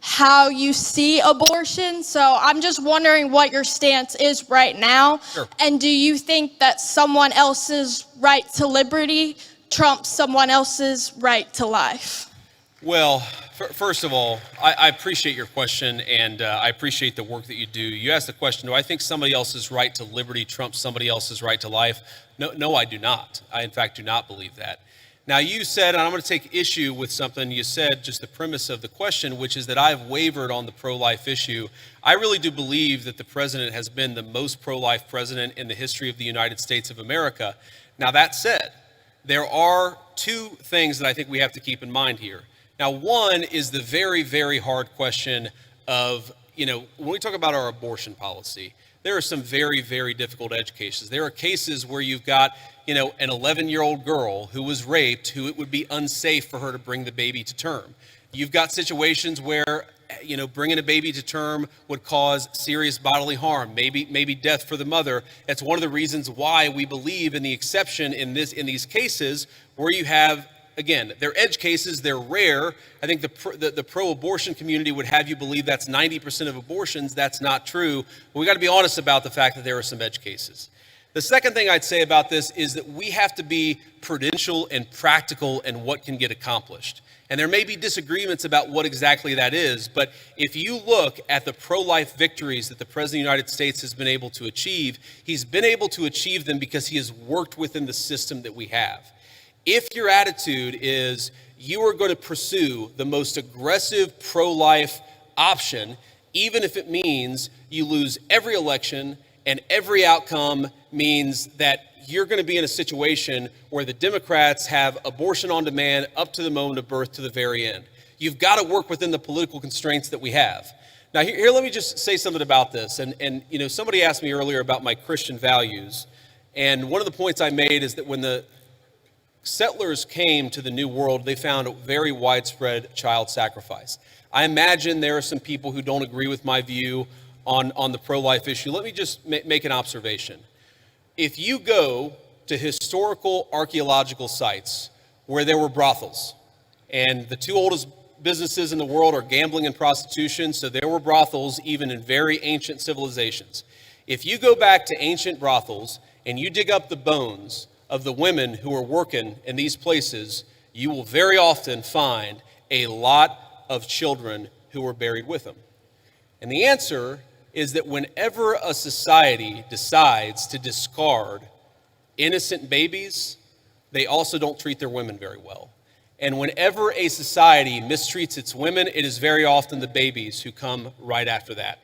how you see abortion. So I'm just wondering what your stance is right now. Sure. And do you think that someone else's right to liberty trumps someone else's right to life? Well, first of all, I appreciate your question, and I appreciate the work that you do. You asked the question, do I think somebody else's right to liberty trumps somebody else's right to life? No, I do not. I, in fact, do not believe that. Now, you said, and I'm going to take issue with something you said, just the premise of the question, which is that I've wavered on the pro-life issue. I really do believe that the president has been the most pro-life president in the history of the United States of America. Now, that said, there are two things that I think we have to keep in mind here. Now, one is the very, very hard question of, when we talk about our abortion policy, there are some very, very difficult edge cases. There are cases where you've got, an 11-year-old girl who was raped, who it would be unsafe for her to bring the baby to term. You've got situations where, bringing a baby to term would cause serious bodily harm, maybe death for the mother. That's one of the reasons why we believe in the exception in these cases where you have, again, they're edge cases, they're rare. I think the pro-abortion community would have you believe that's 90% of abortions. That's not true. But we got to be honest about the fact that there are some edge cases. The second thing I'd say about this is that we have to be prudential and practical in what can get accomplished. And there may be disagreements about what exactly that is, but if you look at the pro-life victories that the President of the United States has been able to achieve, he's been able to achieve them because he has worked within the system that we have. If your attitude is you are going to pursue the most aggressive pro-life option, even if it means you lose every election and every outcome means that you're going to be in a situation where the Democrats have abortion on demand up to the moment of birth to the very end. You've got to work within the political constraints that we have. Now, here let me just say something about this. And somebody asked me earlier about my Christian values. And one of the points I made is that when the settlers came to the New World, they found a very widespread child sacrifice. I imagine there are some people who don't agree with my view on the pro-life issue. Let me just make an observation. If you go to historical archaeological sites where there were brothels, and the two oldest businesses in the world are gambling and prostitution, so there were brothels even in very ancient civilizations. If you go back to ancient brothels and you dig up the bones of the women who are working in these places, you will very often find a lot of children who were buried with them. And the answer is that whenever a society decides to discard innocent babies, they also don't treat their women very well. And whenever a society mistreats its women, it is very often the babies who come right after that.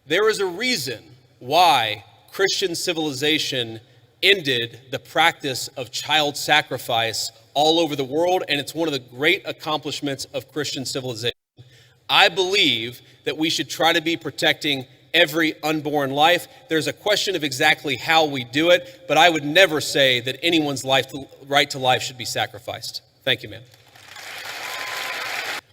There is a reason why Christian civilization ended the practice of child sacrifice all over the world, and it's one of the great accomplishments of Christian civilization. I believe that we should try to be protecting every unborn life. There's a question of exactly how we do it, but I would never say that anyone's right to life should be sacrificed. Thank you, ma'am.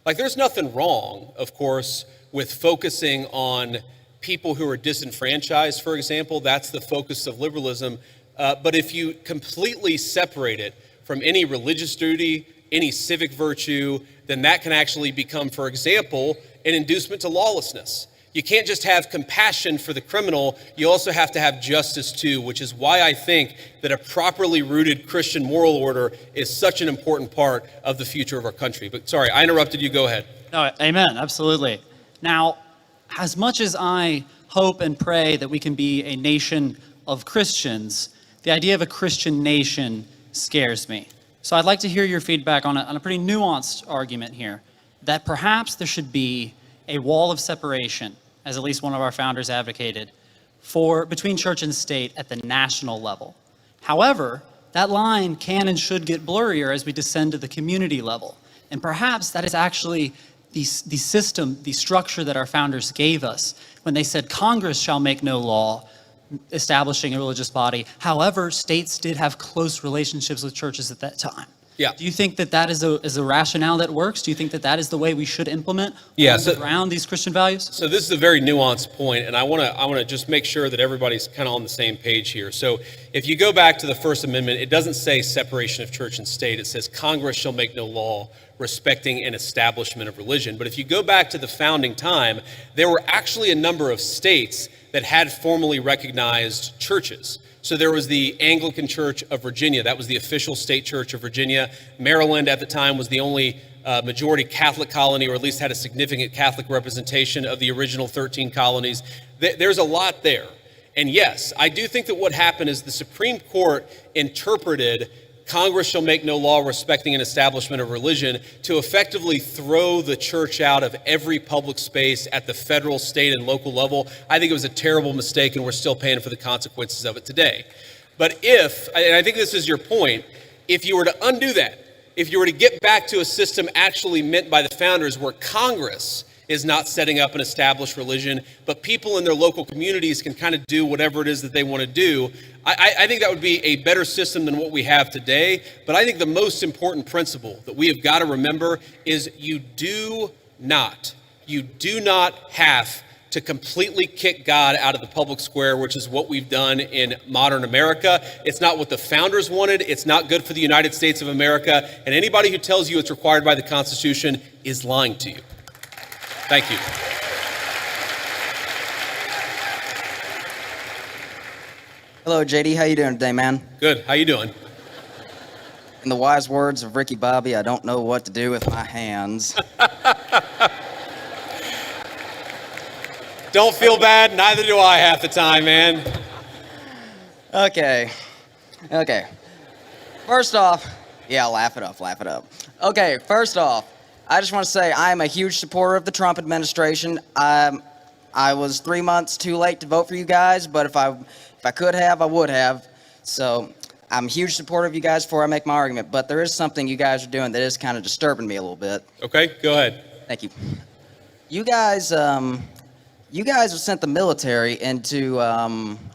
There's nothing wrong, of course, with focusing on people who are disenfranchised, for example. That's the focus of liberalism. But if you completely separate it from any religious duty, any civic virtue, then that can actually become, for example, an inducement to lawlessness. You can't just have compassion for the criminal, you also have to have justice too, which is why I think that a properly rooted Christian moral order is such an important part of the future of our country. But sorry, I interrupted you, go ahead. No, amen, absolutely. Now, as much as I hope and pray that we can be a nation of Christians, the idea of a Christian nation scares me. So I'd like to hear your feedback on a pretty nuanced argument here, that perhaps there should be a wall of separation, as at least one of our founders advocated, between church and state at the national level. However, that line can and should get blurrier as we descend to the community level. And perhaps that is actually the system, the structure that our founders gave us when they said Congress shall make no law establishing a religious body. However, states did have close relationships with churches at that time. Yeah. Do you think that is a rationale that works? Do you think that is the way we should implement around these Christian values? So this is a very nuanced point, and I want to just make sure that everybody's kind of on the same page here. So if you go back to the First Amendment, it doesn't say separation of church and state. It says Congress shall make no law respecting an establishment of religion. But if you go back to the founding time, there were actually a number of states that had formally recognized churches. So there was the Anglican Church of Virginia. That was the official state church of Virginia. Maryland at the time was the only majority Catholic colony, or at least had a significant Catholic representation of the original 13 colonies. There's a lot there. And yes, I do think that what happened is the Supreme Court interpreted Congress shall make no law respecting an establishment of religion to effectively throw the church out of every public space at the federal, state, and local level. I think it was a terrible mistake, and we're still paying for the consequences of it today. But and I think this is your point, if you were to undo that, if you were to get back to a system actually meant by the founders where Congress is not setting up an established religion, but people in their local communities can kind of do whatever it is that they want to do. I think that would be a better system than what we have today. But I think the most important principle that we have got to remember is you do not have to completely kick God out of the public square, which is what we've done in modern America. It's not what the founders wanted. It's not good for the United States of America. And anybody who tells you it's required by the Constitution is lying to you. Thank you. Hello, JD. How you doing today, man? Good. How you doing? In the wise words of Ricky Bobby, I don't know what to do with my hands. Don't feel bad. Neither do I half the time, man. Okay. First off, yeah, laugh it up. Okay, first off, I just want to say I am a huge supporter of the Trump administration. I was 3 months too late to vote for you guys, but if I could have, I would have. So I'm a huge supporter of you guys before I make my argument, but there is something you guys are doing that is kind of disturbing me a little bit. Okay, go ahead. Thank you. You guys have sent the military into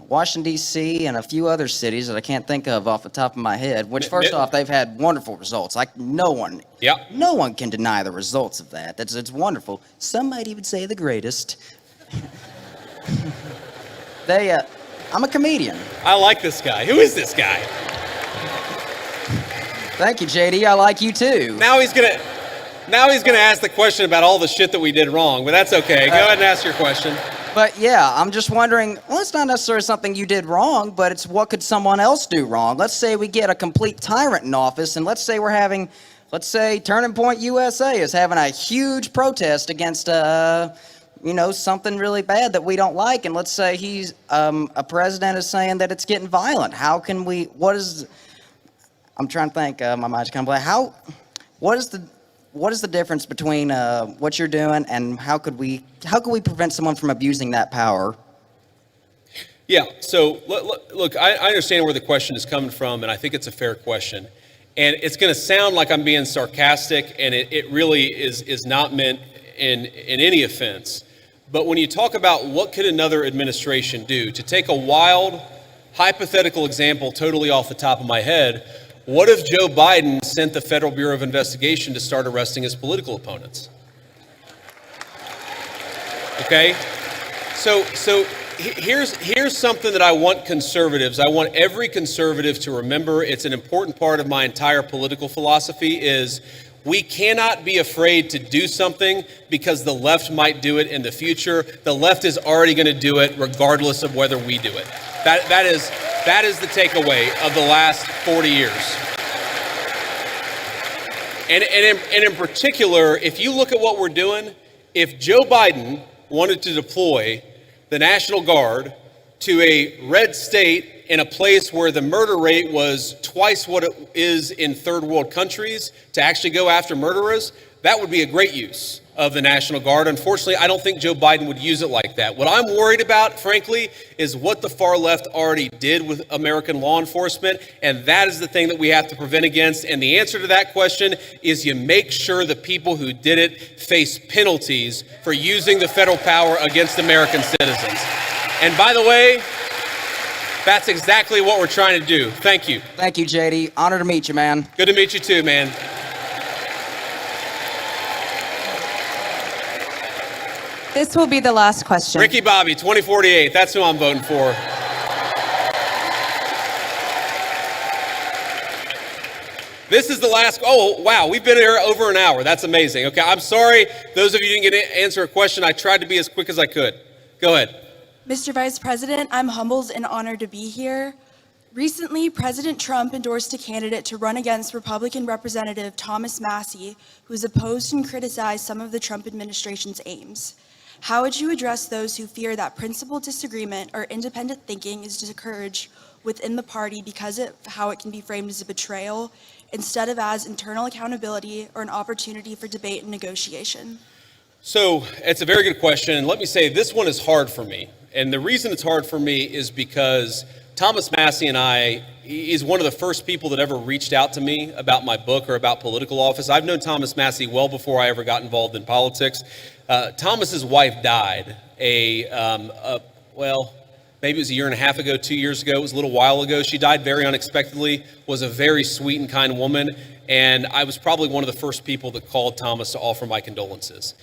Washington, D.C. and a few other cities that I can't think of off the top of my head, which first off, they've had wonderful results. Like no one can deny the results of that. It's wonderful. Some might even say the greatest. I'm a comedian. I like this guy. Who is this guy? Thank you, JD. I like you too. Now he's gonna ask the question about all the shit that we did wrong, but that's okay. Go ahead and ask your question. But yeah, I'm just wondering, well, it's not necessarily something you did wrong, but it's what could someone else do wrong? Let's say we get a complete tyrant in office, and let's say Turning Point USA is having a huge protest against, something really bad that we don't like, and let's say a president is saying that it's getting violent. How can we, I'm trying to think, my mind's kind of blank. What is the difference between what you're doing and how could we prevent someone from abusing that power? Yeah, so look, I understand where the question is coming from, and I think it's a fair question. And it's going to sound like I'm being sarcastic, and it really is not meant in any offense. But when you talk about what could another administration do, to take a wild, hypothetical example totally off the top of my head, what if Joe Biden sent the Federal Bureau of Investigation to start arresting his political opponents? Okay? So here's something that I want every conservative to remember. It's an important part of my entire political philosophy is we cannot be afraid to do something because the left might do it in the future. The left is already going to do it regardless of whether we do it. That is the takeaway of the last 40 years. And in particular, if you look at what we're doing, if Joe Biden wanted to deploy the National Guard to a red state in a place where the murder rate was twice what it is in third world countries to actually go after murderers, that would be a great use of the National Guard. Unfortunately, I don't think Joe Biden would use it like that. What I'm worried about, frankly, is what the far left already did with American law enforcement, and that is the thing that we have to prevent against. And the answer to that question is you make sure the people who did it face penalties for using the federal power against American citizens. And by the way, that's exactly what we're trying to do. Thank you. Thank you, JD. Honor to meet you, man. Good to meet you too, man. This will be the last question. Ricky Bobby, 2048. That's who I'm voting for. This is the last. Oh, wow. We've been here over an hour. That's amazing. Okay, I'm sorry. Those of you who didn't get to answer a question, I tried to be as quick as I could. Go ahead. Mr. Vice President, I'm humbled and honored to be here. Recently, President Trump endorsed a candidate to run against Republican Representative Thomas Massie, who has opposed and criticized some of the Trump administration's aims. How would you address those who fear that principled disagreement or independent thinking is discouraged within the party because of how it can be framed as a betrayal instead of as internal accountability or an opportunity for debate and negotiation? So it's a very good question. And let me say, this one is hard for me. And the reason it's hard for me is because Thomas Massie and I is one of the first people that ever reached out to me about my book or about political office. I've known Thomas Massie well before I ever got involved in politics. Thomas's wife died well, maybe it was a year and a half ago, 2 years ago. It was a little while ago. She died very unexpectedly, was a very sweet and kind woman. And I was probably one of the first people that called Thomas to offer my condolences.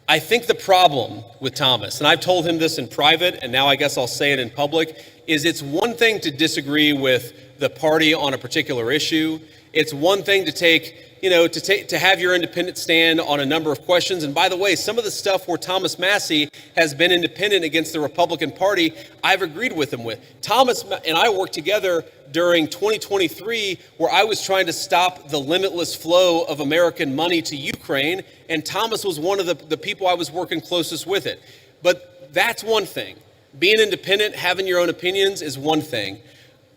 I think the problem with Thomas, and I've told him this in private, and now I guess I'll say it in public, is it's one thing to disagree with the party on a particular issue. It's one thing to have your independent stand on a number of questions. And by the way, some of the stuff where Thomas Massie has been independent against the Republican Party, I've agreed with him with. Thomas and I worked together during 2023, where I was trying to stop the limitless flow of American money to Ukraine, and Thomas was one of the people I was working closest with it. But that's one thing. Being independent, having your own opinions is one thing.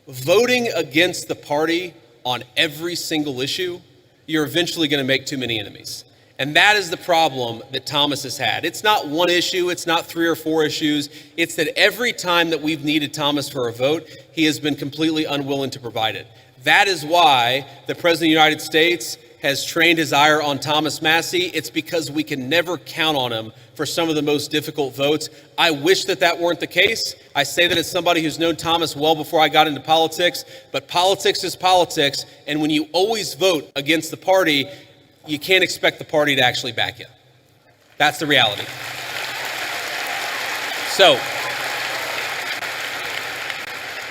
Voting against the party on every single issue, you're eventually going to make too many enemies. And that is the problem that Thomas has had. It's not one issue, it's not 3 or 4 issues. It's that every time that we've needed Thomas for a vote, he has been completely unwilling to provide it. That is why the President of the United States has trained his ire on Thomas Massie. It's because we can never count on him for some of the most difficult votes. I wish that weren't the case. I say that as somebody who's known Thomas well before I got into politics, but politics is politics, and when you always vote against the party, you can't expect the party to actually back you. That's the reality. So,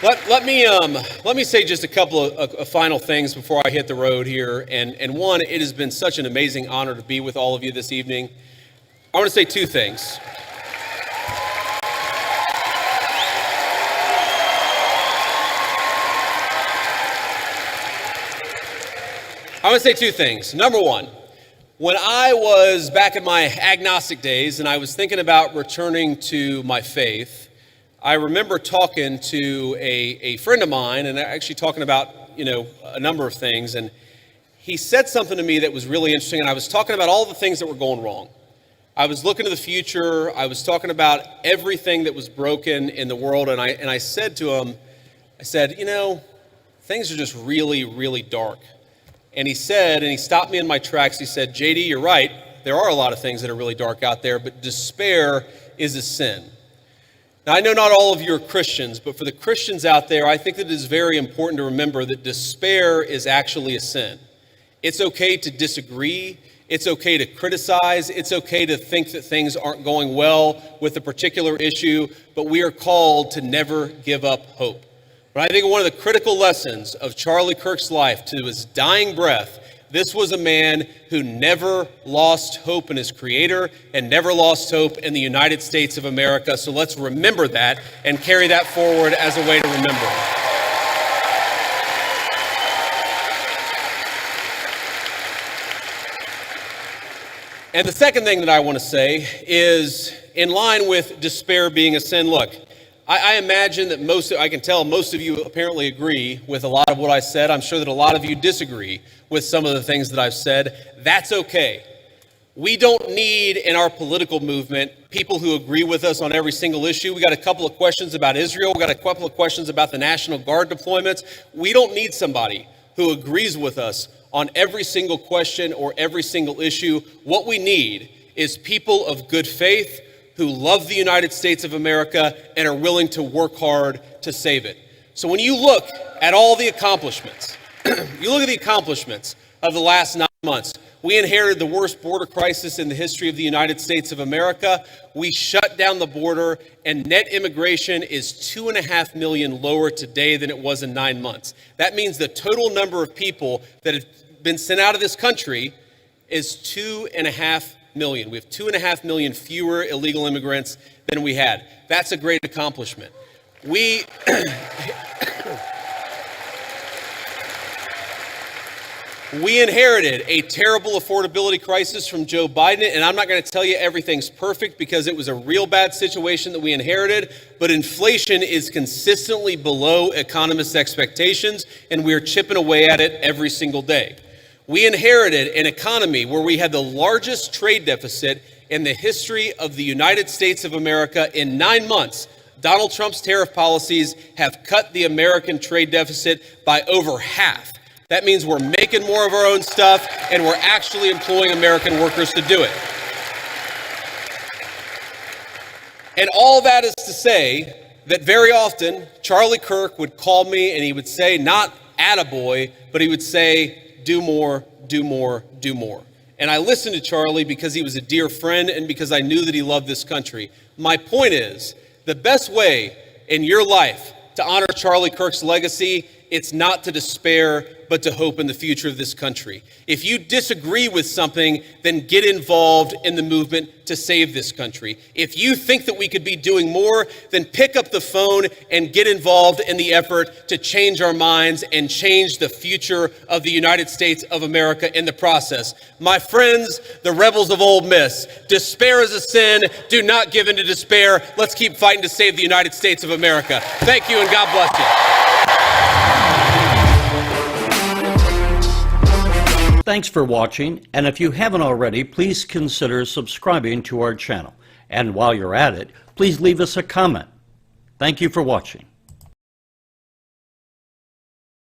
let me say just a couple of final things before I hit the road here. And one, it has been such an amazing honor to be with all of you this evening. I want to say 2 things. I want to say 2 things. Number one, when I was back in my agnostic days and I was thinking about returning to my faith, I remember talking to a friend of mine and actually talking about, a number of things. And he said something to me that was really interesting. And I was talking about all the things that were going wrong. I was looking to the future. I was talking about everything that was broken in the world. And I said to him, things are just really, really dark. And he stopped me in my tracks. He said, JD, you're right. There are a lot of things that are really dark out there, but despair is a sin. Now, I know not all of you are Christians, but for the Christians out there, I think that it is very important to remember that despair is actually a sin. It's okay to disagree. It's okay to criticize. It's okay to think that things aren't going well with a particular issue, but we are called to never give up hope. But I think one of the critical lessons of Charlie Kirk's life to his dying breath, this was a man who never lost hope in his Creator and never lost hope in the United States of America. So let's remember that and carry that forward as a way to remember. And the second thing that I want to say is, in line with despair being a sin, look, I imagine that I can tell most of you apparently agree with a lot of what I said. I'm sure that a lot of you disagree with some of the things that I've said. That's okay. We don't need in our political movement people who agree with us on every single issue. We got a couple of questions about Israel. We got a couple of questions about the National Guard deployments. We don't need somebody who agrees with us on every single question or every single issue. What we need is people of good faith who love the United States of America and are willing to work hard to save it. So when you look at all the accomplishments, you look at the accomplishments of the last 9 months, we inherited the worst border crisis in the history of the United States of America. We shut down the border, and net immigration is 2.5 million lower today than it was in 9 months. That means the total number of people that have been sent out of this country is 2.5 million. We have 2.5 million fewer illegal immigrants than we had. That's a great accomplishment. We inherited a terrible affordability crisis from Joe Biden, and I'm not going to tell you everything's perfect because it was a real bad situation that we inherited, but inflation is consistently below economists' expectations, and we are chipping away at it every single day. We inherited an economy where we had the largest trade deficit in the history of the United States of America in 9 months, Donald Trump's tariff policies have cut the American trade deficit by over half. That means we're making more of our own stuff, and we're actually employing American workers to do it. And all that is to say that very often, Charlie Kirk would call me and he would say, not attaboy, but he would say, do more, do more, do more. And I listened to Charlie because he was a dear friend and because I knew that he loved this country. My point is, the best way in your life to honor Charlie Kirk's legacy, it's not to despair, but to hope in the future of this country. If you disagree with something, then get involved in the movement to save this country. If you think that we could be doing more, then pick up the phone and get involved in the effort to change our minds and change the future of the United States of America in the process. My friends, the rebels of Ole Miss, despair is a sin. Do not give in to despair. Let's keep fighting to save the United States of America. Thank you and God bless you. Thanks for watching, and if you haven't already, please consider subscribing to our channel. And while you're at it, please leave us a comment. Thank you for watching.